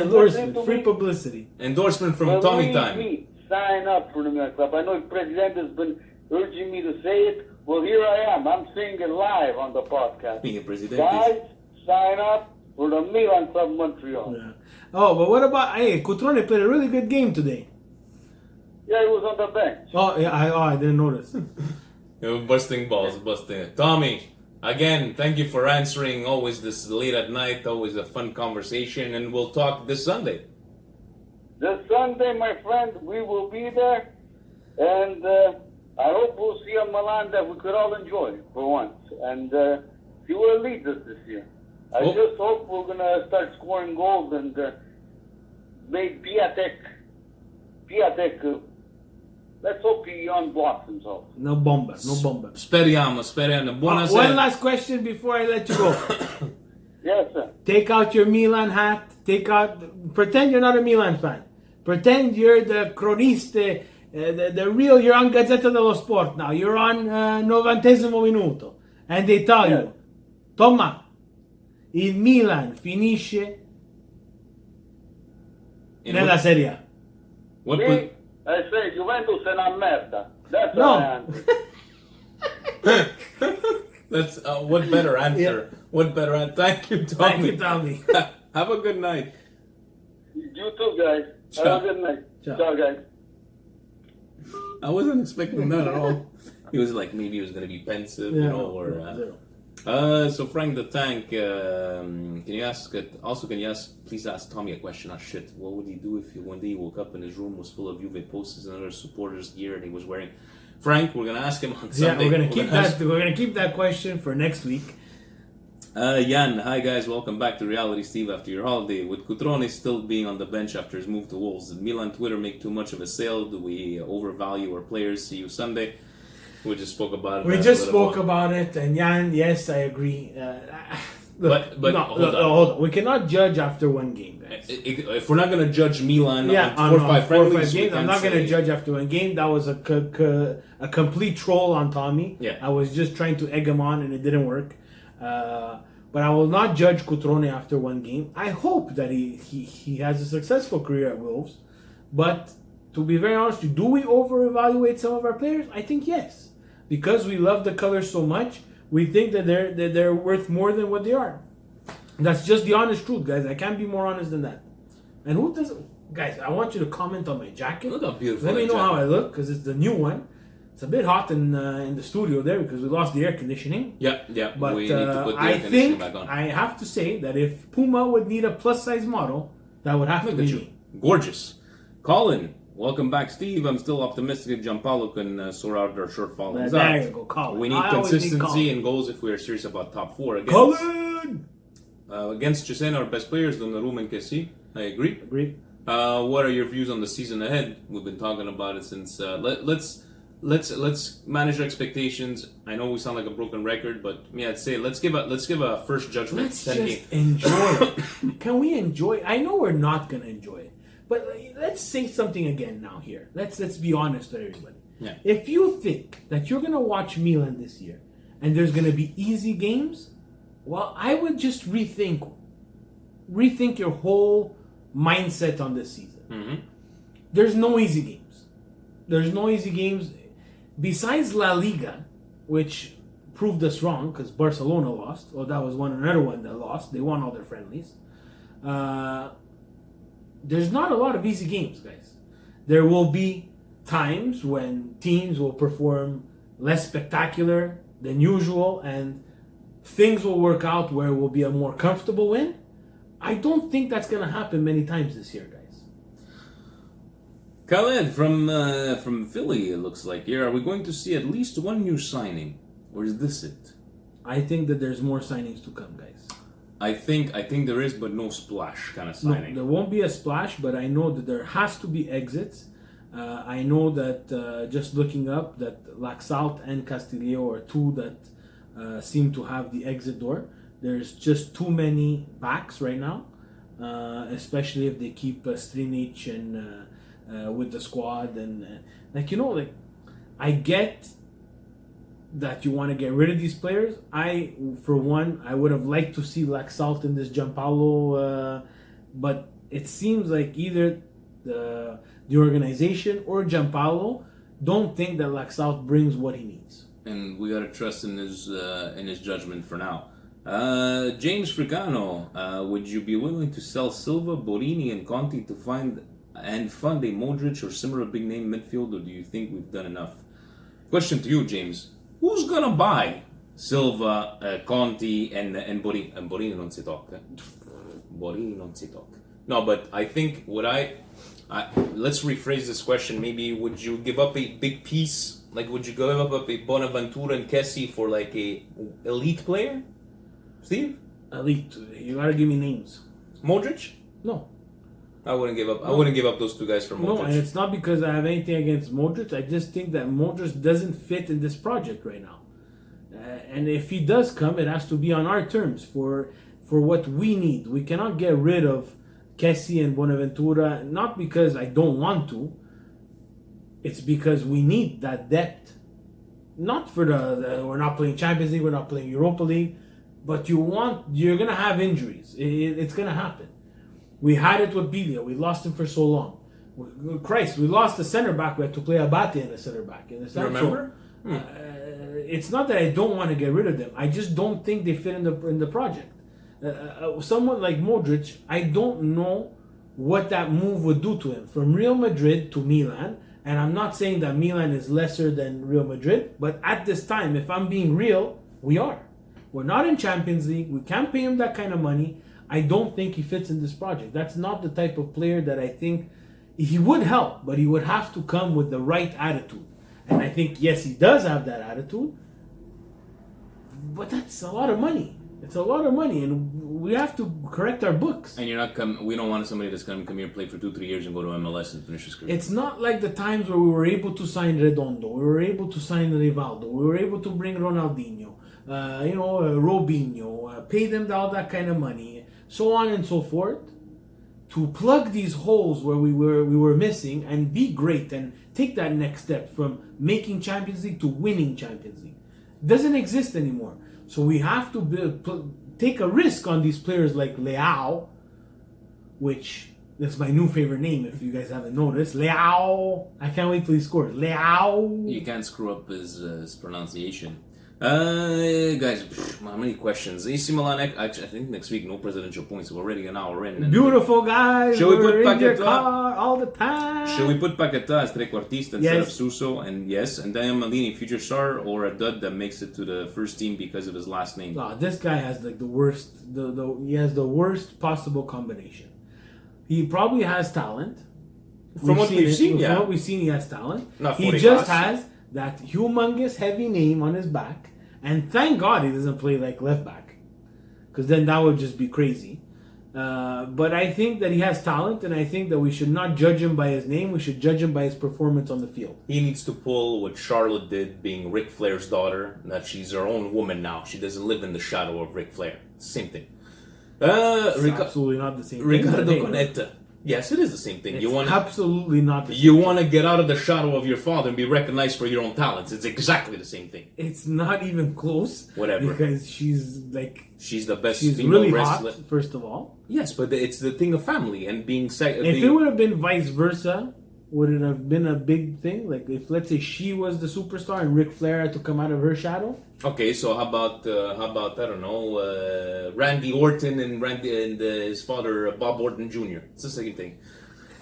free publicity. Endorsement from Tommy Time. Sign up for the Milan club. I know the president has been urging me to say it. Well, here I am. I'm saying it live on the podcast. Guys, sign up for the Milan Club Montreal. Yeah. Oh, but what about... Hey, Cutrone played a really good game today. Yeah, he was on the bench. Oh, yeah, I didn't notice. Busting balls, busting. Tommy, again, thank you for answering. Always this late at night. Always a fun conversation. And we'll talk this Sunday. This Sunday, my friend, we will be there. And... I hope we'll see a Milan that we could all enjoy for once and see where it leads us this year. I just hope we're going to start scoring goals and make Piatek, let's hope he unblocks himself. No bomba. Speriamo. Buonasera. One last question before I let you go. Yes, sir. Take out your Milan hat. Pretend you're not a Milan fan. Pretend you're the cronista. The real, you're on Gazzetta dello Sport now. You're on 90° minuto. And they tell you, Tomma, il Milan finisce nella Serie A. I say Juventus è una merda. That's my answer. That's what better answer? Yeah. What better answer? Thank you, Tommy. Thank you, Tommy. Have a good night. You too, guys. Have a good night. Ciao, guys. I wasn't expecting that at all. He was like, maybe he was going to be pensive, So Frank the Tank, can you please ask Tommy a question? Oh shit, what would he do if one day he woke up and his room was full of Juve posters and other supporters' gear and he was wearing... Frank, we're going to ask him on Sunday. Yeah, we're going to keep that question for next week. Jan, hi guys, welcome back to Reality Steve after your holiday. With Cutrone still being on the bench after his move to Wolves, did Milan Twitter make too much of a sale? Do we overvalue our players? See you Sunday. We just spoke about it. And Jan, yes, I agree. But hold on. We cannot judge after one game, guys. If we're not going to judge Milan on 4 or 5 games, I'm not going to judge after one game. That was a complete troll on Tommy. Yeah. I was just trying to egg him on and it didn't work. But I will not judge Cutrone after one game. I hope that he has a successful career at Wolves. But to be very honest, do we over-evaluate some of our players? I think yes. Because we love the colors so much, we think that they're worth more than what they are. That's just the honest truth, guys. I can't be more honest than that. And who does... Guys, I want you to comment on my jacket. Look how beautiful. Let me know how I look, because it's the new one. It's a bit hot in the studio there because we lost the air conditioning. Yeah. But we need to put the I air conditioning think back on. I have to say that if Puma would need a plus-size model, that would have to be me. Gorgeous. Colin, welcome back, Steve. I'm still optimistic that Gianpaolo can sort out our shortfalls. There you go, Colin. We need consistency in goals if we are serious about top 4. Colin! Against Cesena, our best players, Donnarumma and Kessie. I agree. What are your views on the season ahead? We've been talking about it since... Let's manage our expectations. I know we sound like a broken record, but I'd say let's give a first judgment. Let's just enjoy it. Can we enjoy? I know we're not gonna enjoy it, but let's say something again now here. Let's be honest with everybody. Yeah. If you think that you're gonna watch Milan this year and there's gonna be easy games, well, I would just rethink your whole mindset on this season. Mm-hmm. There's no easy games. There's no easy games. Besides La Liga, which proved us wrong because Barcelona lost. Well, that was another one that lost. They won all their friendlies. There's not a lot of easy games, guys. There will be times when teams will perform less spectacular than usual and things will work out where it will be a more comfortable win. I don't think that's going to happen many times this year, guys. Khaled from Philly, it looks like here. Are we going to see at least one new signing, or is this it? I think that there's more signings to come, guys. I think there is, but no splash kind of signing. No, there won't be a splash, but I know that there has to be exits. I know that just looking up that Laxalt and Castillo are two that seem to have the exit door. There's just too many backs right now, especially if they keep Strinic and with the squad and I get that you want to get rid of these players. For one, I would have liked to see Laxalt in this Giampaolo, but it seems like either the organization or Giampaolo don't think that Laxalt brings what he needs. And we gotta trust in his judgment for now. James Fricano, would you be willing to sell Silva, Borini, and Conti to fund a Modric or similar big name midfield, or do you think we've done enough? Question to you, James. Who's gonna buy Silva, Conti, and Borini? And Borini non si tocca. Borini non si tocca. No, but I think let's rephrase this question. Maybe would you give up a big piece? Like, would you give up a Bonaventura and Kessie for like a elite player? Steve? Elite. You gotta give me names. Modric? No. I wouldn't give up. No. I wouldn't give up those two guys for Modric. No, and it's not because I have anything against Modric. I just think that Modric doesn't fit in this project right now. And if he does come, it has to be on our terms for what we need. We cannot get rid of Kessie and Bonaventura, not because I don't want to. It's because we need that depth. Not for we're not playing Champions League, we're not playing Europa League, but you're gonna have injuries. It's gonna happen. We had it with Bilia. We lost him for so long. We lost the center back. We had to play Abate in the center back. You remember? So, it's not that I don't want to get rid of them. I just don't think they fit in the project. Someone like Modric, I don't know what that move would do to him. From Real Madrid to Milan, and I'm not saying that Milan is lesser than Real Madrid, but at this time, if I'm being real, we are. We're not in Champions League. We can't pay him that kind of money. I don't think he fits in this project. That's not the type of player that I think he would help, but he would have to come with the right attitude. And I think, yes, he does have that attitude, but that's a lot of money. It's a lot of money, and we have to correct our books. And we don't want somebody that's going to come here, play for 2-3 years, and go to MLS and finish his career. It's not like the times where we were able to sign Redondo, we were able to sign Rivaldo, we were able to bring Ronaldinho, Robinho, pay them all that kind of money, so on and so forth, to plug these holes where we were missing and be great and take that next step from making Champions League to winning Champions League. It doesn't exist anymore. So we have to take a risk on these players like Leao, which is my new favorite name if you guys haven't noticed. Leao. I can't wait till he scores. Leao. You can't screw up his pronunciation. Guys, how many questions? AC Milan, I think next week no presidential points. We're already an hour in. Beautiful guys. Shall we put in your Paquetá car all the time? Shall we put Paquetá as trequartista instead of Suso? And then Malini, future star, or a dud that makes it to the first team because of his last name? No, this guy has like the worst. He has the worst possible combination. He probably has talent. From what we've seen, he has talent. He just has that humongous heavy name on his back, and thank God he doesn't play like left back, because then that would just be crazy. But I think that he has talent, and I think that we should not judge him by his name. We should judge him by his performance on the field. He needs to pull what Charlotte did, being Ric Flair's daughter, that she's her own woman now. She doesn't live in the shadow of Ric Flair. Same thing. Absolutely not the same Ricardo thing. Conetta. Yes, it is the same thing. It's absolutely not the same You want to get out of the shadow of your father and be recognized for your own talents. It's exactly the same thing. It's not even close. Whatever. Because she's the best she's female really wrestler. hot, first of all. Yes, but it's the thing of family and being... If it would have been vice versa, would it have been a big thing? Like, if, let's say, she was the superstar and Ric Flair had to come out of her shadow? Okay, so how about I don't know, Randy Orton and his father, Bob Orton Jr.? It's the same thing.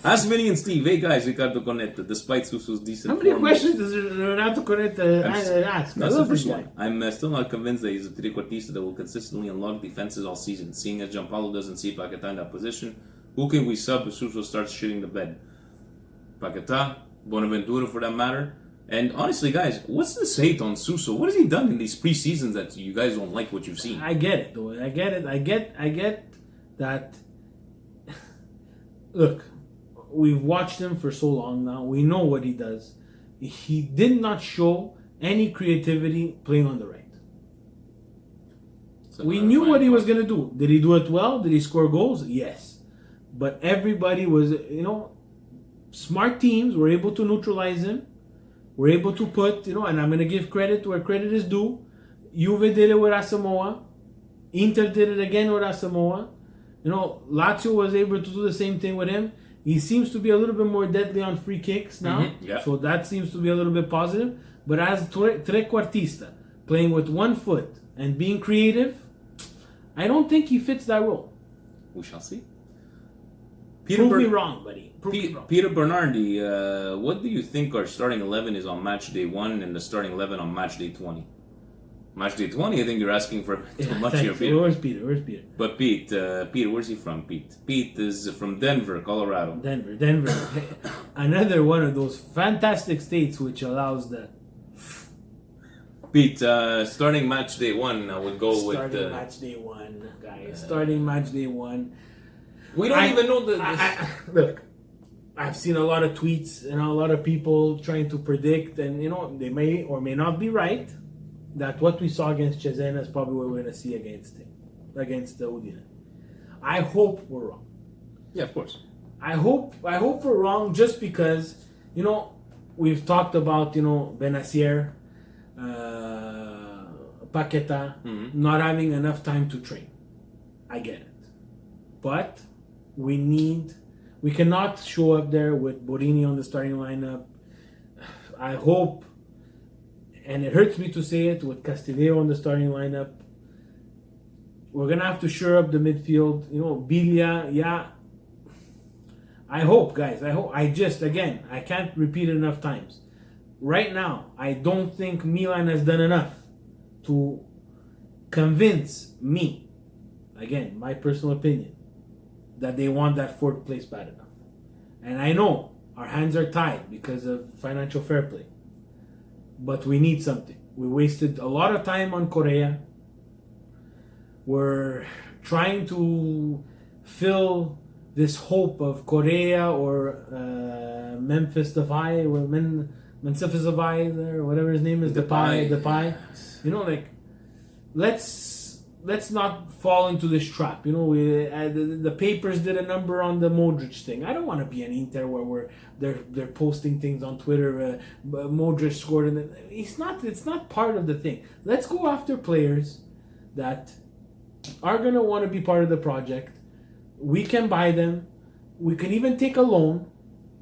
Ask Vinny and Steve. Hey guys, Ricardo Conetta, despite Susu's decent How many form, questions does Renato Conetta ask? That's the first one. I'm still not convinced that he's a trequartista that will consistently unlock defenses all season. Seeing as Gianpaolo doesn't see Paquetá in that position, who can we sub if Suso starts shitting the bed? Paquetá, Bonaventura for that matter. And honestly, guys, what's this hate on Suso? What has he done in these pre-seasons that you guys don't like what you've seen? I get it, though. I get that. Look, we've watched him for so long now. We know what he does. He did not show any creativity playing on the right. We knew what he was going to do. Did he do it well? Did he score goals? Yes. But everybody was, smart teams were able to neutralize him. We're able to put, and I'm going to give credit where credit is due. Juve did it with Asamoah. Inter did it again with Asamoah. Lazio was able to do the same thing with him. He seems to be a little bit more deadly on free kicks now. Mm-hmm, yeah. So that seems to be a little bit positive. But as trequartista, playing with one foot and being creative, I don't think he fits that role. We shall see. Prove me wrong, buddy. Peter Bernardi, what do you think our starting 11 is on match day 1 and the starting 11 on match day 20? Match day 20, I think you're asking for too much here, Peter. Where's Peter? But Peter, where's he from, Pete? Pete is from Denver, Colorado. Denver. Another one of those fantastic states which allows that. Pete, starting match day 1, I would go with... Starting match day 1, guys. Starting match day 1. We don't even know look, I've seen a lot of tweets and a lot of people trying to predict, and they may or may not be right, that what we saw against Cesena is probably what we're going to see against the Udine. I hope we're wrong. Yeah, of course. I hope we're wrong, just because we've talked about Benacer, Paquetá not having enough time to train. I get it, but we cannot show up there with Borini on the starting lineup. I hope, and it hurts me to say it, with Castillejo on the starting lineup, we're gonna have to shore up the midfield. Biglia, yeah. I hope, guys. I can't repeat it enough times. Right now, I don't think Milan has done enough to convince me, again, my personal opinion, that they want that 4th place bad enough. And I know our hands are tied because of financial fair play. But we need something. We wasted a lot of time on Correa. We're trying to fill this hope of Correa or Memphis Depay, or Memphis Depay, or whatever his name is, Depay. Let's not fall into this trap. The papers did a number on the Modric thing. I don't want to be an Inter where they're posting things on Twitter. Modric scored, and it's not part of the thing. Let's go after players that are gonna want to be part of the project. We can buy them. We can even take a loan.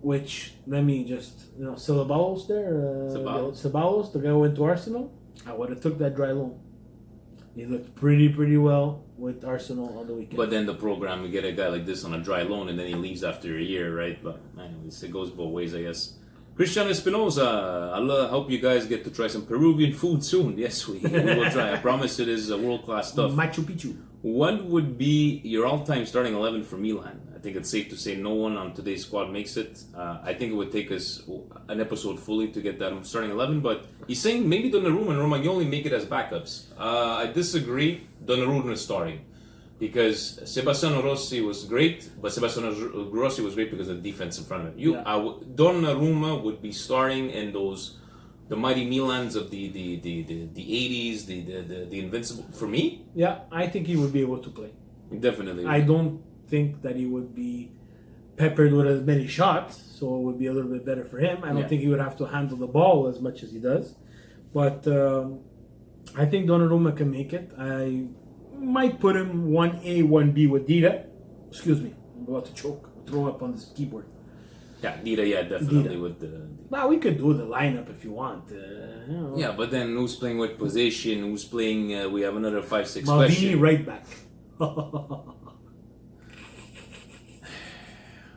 Which, let me just, Ceballos there, Ceballos, the guy who went to Arsenal. I would have took that dry loan. He looked pretty well with Arsenal on the weekend. But then the program, you get a guy like this on a dry loan, and then he leaves after a year, right? But anyways, it goes both ways, I guess. Cristiano Espinoza, I hope you guys get to try some Peruvian food soon. Yes, we will try. I promise it is world-class stuff. Machu Picchu. What would be your all-time starting 11 for Milan? I think it's safe to say no one on today's squad makes it. I think it would take us an episode fully to get that starting 11, but he's saying maybe Donnarumma and Romagnoli make it as backups. I disagree. Donnarumma is starting because Sebastiano Rossi was great, but Sebastiano Rossi was great because of the defense in front of him. Donnarumma would be starting in the mighty Milans of the 80s, the invincible. For me, yeah, I think he would be able to play. Definitely. I don't think that he would be peppered with as many shots, so it would be a little bit better for him. I don't think he would have to handle the ball as much as he does. But I think Donnarumma can make it. I might put him 1A, 1B with Dida. Excuse me, I'm about to choke. Throw up on this keyboard. Yeah, Dida, definitely with the... Well, we could do the lineup if you want. Yeah, but then who's playing with position? Who's playing... we have another 5-6 Maldini question. right back.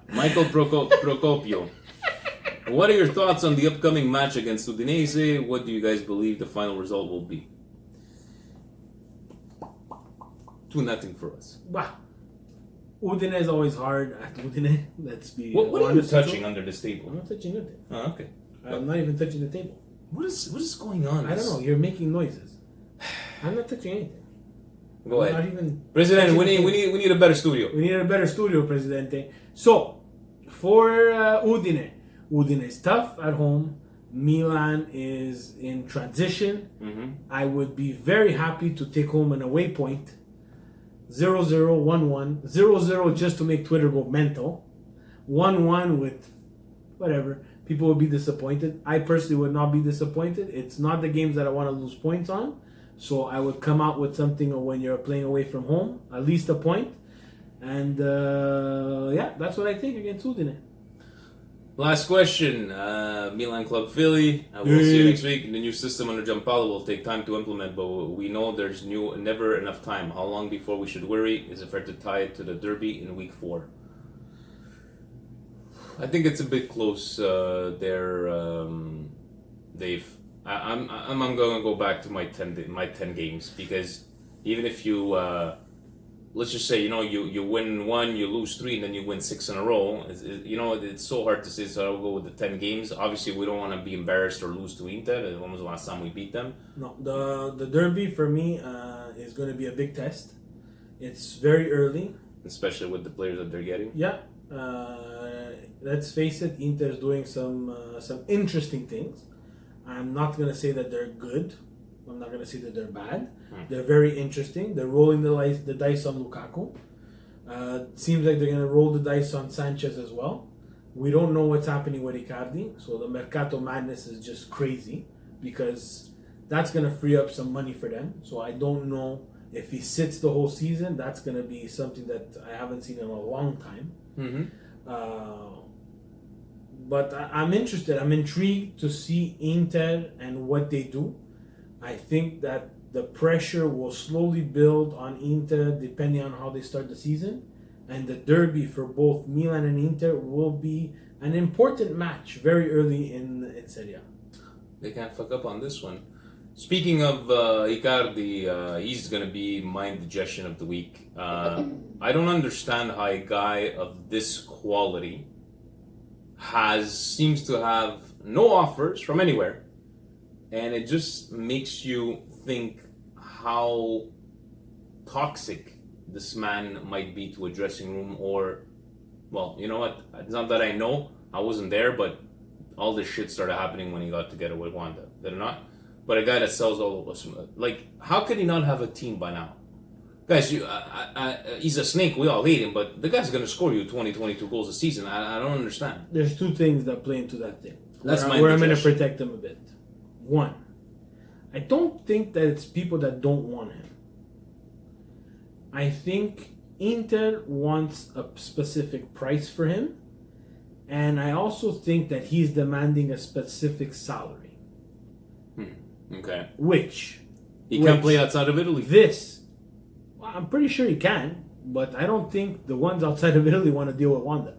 Michael Procopio. What are your thoughts on the upcoming match against Udinese? What do you guys believe the final result will be? 2-0 for us. Wow. Udine is always hard at Udine. Let's be What are you honest. touching under this table? I'm not touching nothing. Oh, okay. I'm not even touching the table. What is going on? I don't know. You're making noises. I'm not touching anything. Go I'm ahead. not even President, touching we the need a better studio. We need a better studio, Presidente. So, for Udine is tough at home. Milan is in transition. Mm-hmm. I would be very happy to take home an away point. 0-0, 1-1. 0-0 just to make Twitter go mental. 1-1 with whatever. People would be disappointed. I personally would not be disappointed. It's not the games that I want to lose points on. So I would come out with something when you're playing away from home. At least a point. And that's what I think against Udine. Last question. Milan Club Philly. We'll see you next week. The new system under Giampaolo will take time to implement, but we know there's never enough time. How long before we should worry? Is it fair to tie it to the derby in week 4? I think it's a bit close there, Dave. I'm going to go back to my 10 games, because even if you let's just say you win 1, you lose 3, and then you win 6 in a row. It's so hard to say. So I'll go with the 10 games. Obviously, we don't want to be embarrassed or lose to Inter. When was the last time we beat them? No, the derby for me is going to be a big test. It's very early, especially with the players that they're getting. Yeah. Let's face it, Inter is doing some interesting things. I'm not going to say that they're good. I'm not going to say that they're bad. They're very interesting. They're rolling the dice on Lukaku. Seems like they're going to roll the dice on Sanchez as well. We don't know what's happening with Icardi. So the Mercato madness is just crazy, because that's going to free up some money for them. So I don't know if he sits the whole season. That's going to be something that I haven't seen in a long time. Mm-hmm. But I'm interested. I'm intrigued to see Inter and what they do. I think that the pressure will slowly build on Inter depending on how they start the season. And the derby for both Milan and Inter will be an important match very early in Serie A. They can't fuck up on this one. Speaking of Icardi, he's going to be my indigestion of the week. I don't understand how a guy of this quality seems to have no offers from anywhere. And it just makes you think how toxic this man might be to a dressing room, or, well, you know what? It's not that I know. I wasn't there, but all this shit started happening when he got together with Wanda. Did it not? But a guy that sells all of us, like, how could he not have a team by now? Guys, he's a snake. We all hate him, but the guy's going to score you 20, 22 goals a season. I don't understand. There's two things that play into that thing. That's where I'm going to protect him a bit. One, I don't think that it's people that don't want him. I think Inter wants a specific price for him, and I also think that he's demanding a specific salary. Okay. Which he can't play outside of Italy. I'm pretty sure he can, but I don't think the ones outside of Italy want to deal with Wanda.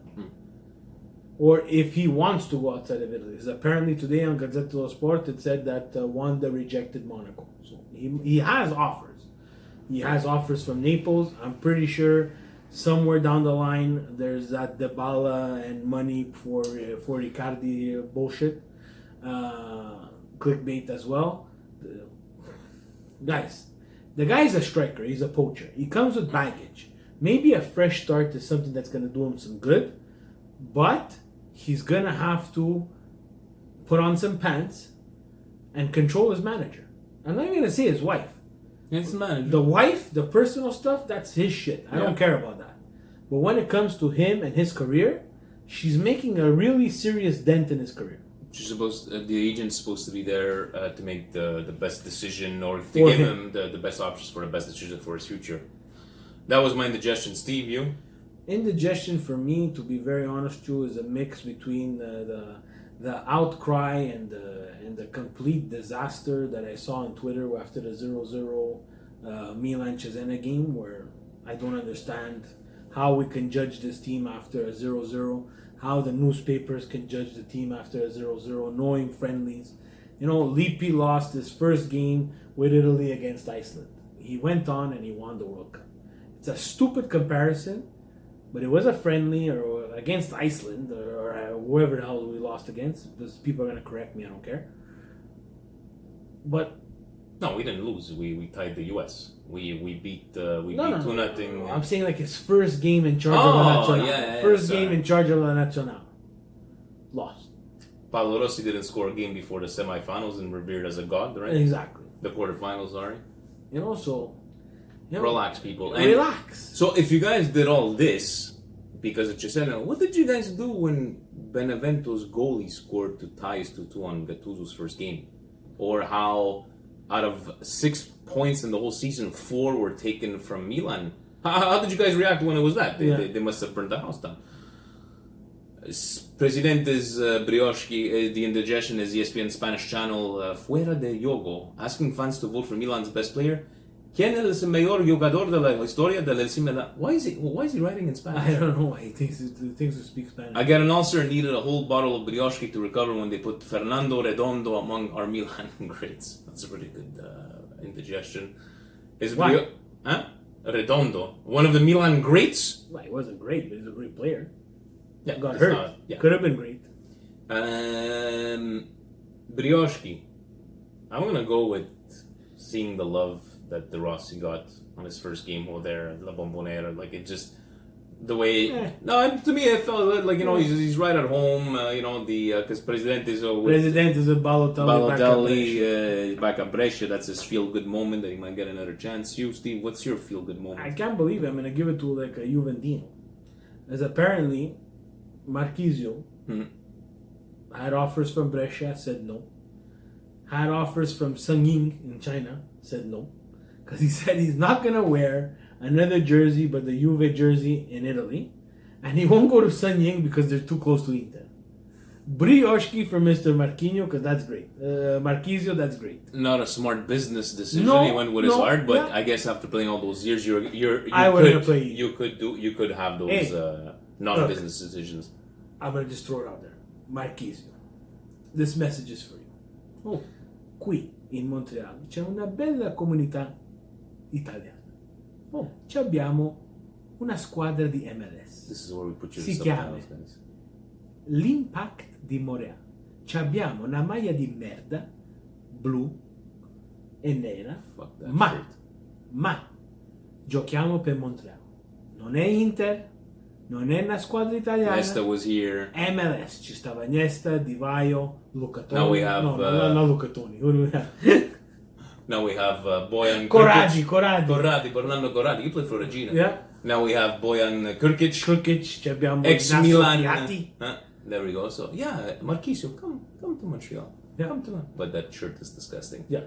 Or if he wants to go outside of Italy. Because apparently today on Gazzetta dello Sport it said that Wanda rejected Monaco. So he has offers. He has offers from Naples. I'm pretty sure somewhere down the line there's that Dybala and money for Icardi bullshit. Clickbait as well. Guys, the guy's a striker. He's a poacher. He comes with baggage. Maybe a fresh start is something that's going to do him some good. But he's going to have to put on some pants and control his manager. I'm not even going to say his wife. It's the manager. The wife, the personal stuff, that's his shit. I don't care about that. But when it comes to him and his career, she's making a really serious dent in his career. The agent's supposed to be there to make the best decision, or to For give him. him the best options for the best decision for his future. That was my indigestion. Steve, you? Indigestion for me, to be very honest, too, is a mix between the outcry and the complete disaster that I saw on Twitter after the 0-0 Milan Cesena game, where I don't understand how we can judge this team after a 0-0, how the newspapers can judge the team after a 0-0, knowing friendlies. You know, Lippi lost his first game with Italy against Iceland. He went on and he won the World Cup. It's a stupid comparison, but it was a friendly or against Iceland or whoever the hell we lost against. Because people are going to correct me, I don't care. But no, we didn't lose. We tied the U.S. We beat 2-0. I'm saying like his first game in charge of La Nacional. First game in charge of La Nacional. Lost. Paolo Rossi didn't score a game before the semifinals and revered as a god, right? Exactly. The quarterfinals, sorry. And also, relax, people. And relax. So if you guys did all this because of Cesena, what did you guys do when Benevento's goalie scored to tie us 2-2 on Gattuso's first game? Or how out of 6 points in the whole season, 4 were taken from Milan? How did you guys react when it was that? They must have burned the house down. Presidentes Brioshki, the indigestion is ESPN Spanish channel, Fuera de Yogo, asking fans to vote for Milan's best player. ¿Quién es el mejor jugador de la historia del AC Milan? Why is he writing in Spanish? I don't know why he thinks he speaks Spanish. I got an ulcer and needed a whole bottle of Brioshki to recover when they put Fernando Redondo among our Milan greats. That's a pretty good indigestion. Why? Redondo, one of the Milan greats? Well, he wasn't great, but he's a great player. Yeah, got hurt. Could have been great. Brioshki. I'm going to go with seeing the love that De Rossi got on his first game over there at La Bombonera. Like, it just, the way... No, to me, it felt like, he's right at home, because Presidente is a Balotelli back at Brescia. That's his feel-good moment that he might get another chance. You, Steve, what's your feel-good moment? I can't believe it. I'm going to give it to, like, a Juventino. As apparently, Marchisio had offers from Brescia, said no. Had offers from Sanying in China, said no. Because he said he's not going to wear another jersey but the Juve jersey in Italy. And he won't go to Sanying because they're too close to Inter. Brioshki for Mr. Marquinhos, because that's great. Marchisio, that's great. Not a smart business decision. He went with his heart, but I guess after playing all those years, you could have those non-business decisions. I'm going to just throw it out there. Marchisio, this message is for you. Oh, qui in Montreal c'è una bella comunità italiana. Oh, ci abbiamo una squadra di MLS. This is where we put you si chiama l'Impact di Montreal. Ci abbiamo una maglia di merda blu e nera, ma giochiamo per Montreal. Non è Inter, non è una squadra italiana. Nesta was here. MLS. Ci stava Nesta, Di Vaio, Lucatoni. Now we have... not Lucatoni. Who do we have? Now we have Bojan Corradi. Fernando Corradi. You played for Regina. Yeah. Now we have Bojan Krkic. Ci abbiamo ex-Milan. There we go. So, Marchisio, come to Montreal. Yeah. Come to Montreal. But that shirt is disgusting. Yeah.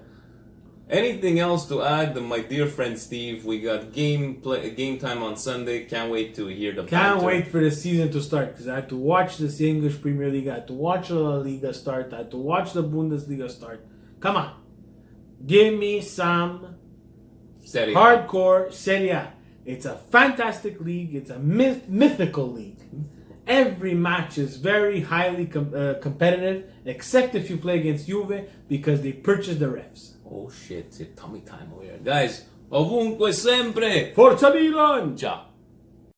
Anything else to add, my dear friend Steve? We got game time on Sunday. Can't wait to hear the Can't wait for the season to start, because I had to watch this English Premier League. I had to watch La Liga start. I had to watch the Bundesliga start. Come on. Give me some hardcore Serie A. It's a fantastic league. It's a mythical league. Every match is very highly competitive, except if you play against Juve, because they purchased the refs. Oh shit, it's tummy time over here. Guys, ovunque sempre. Forza Milan! Ciao.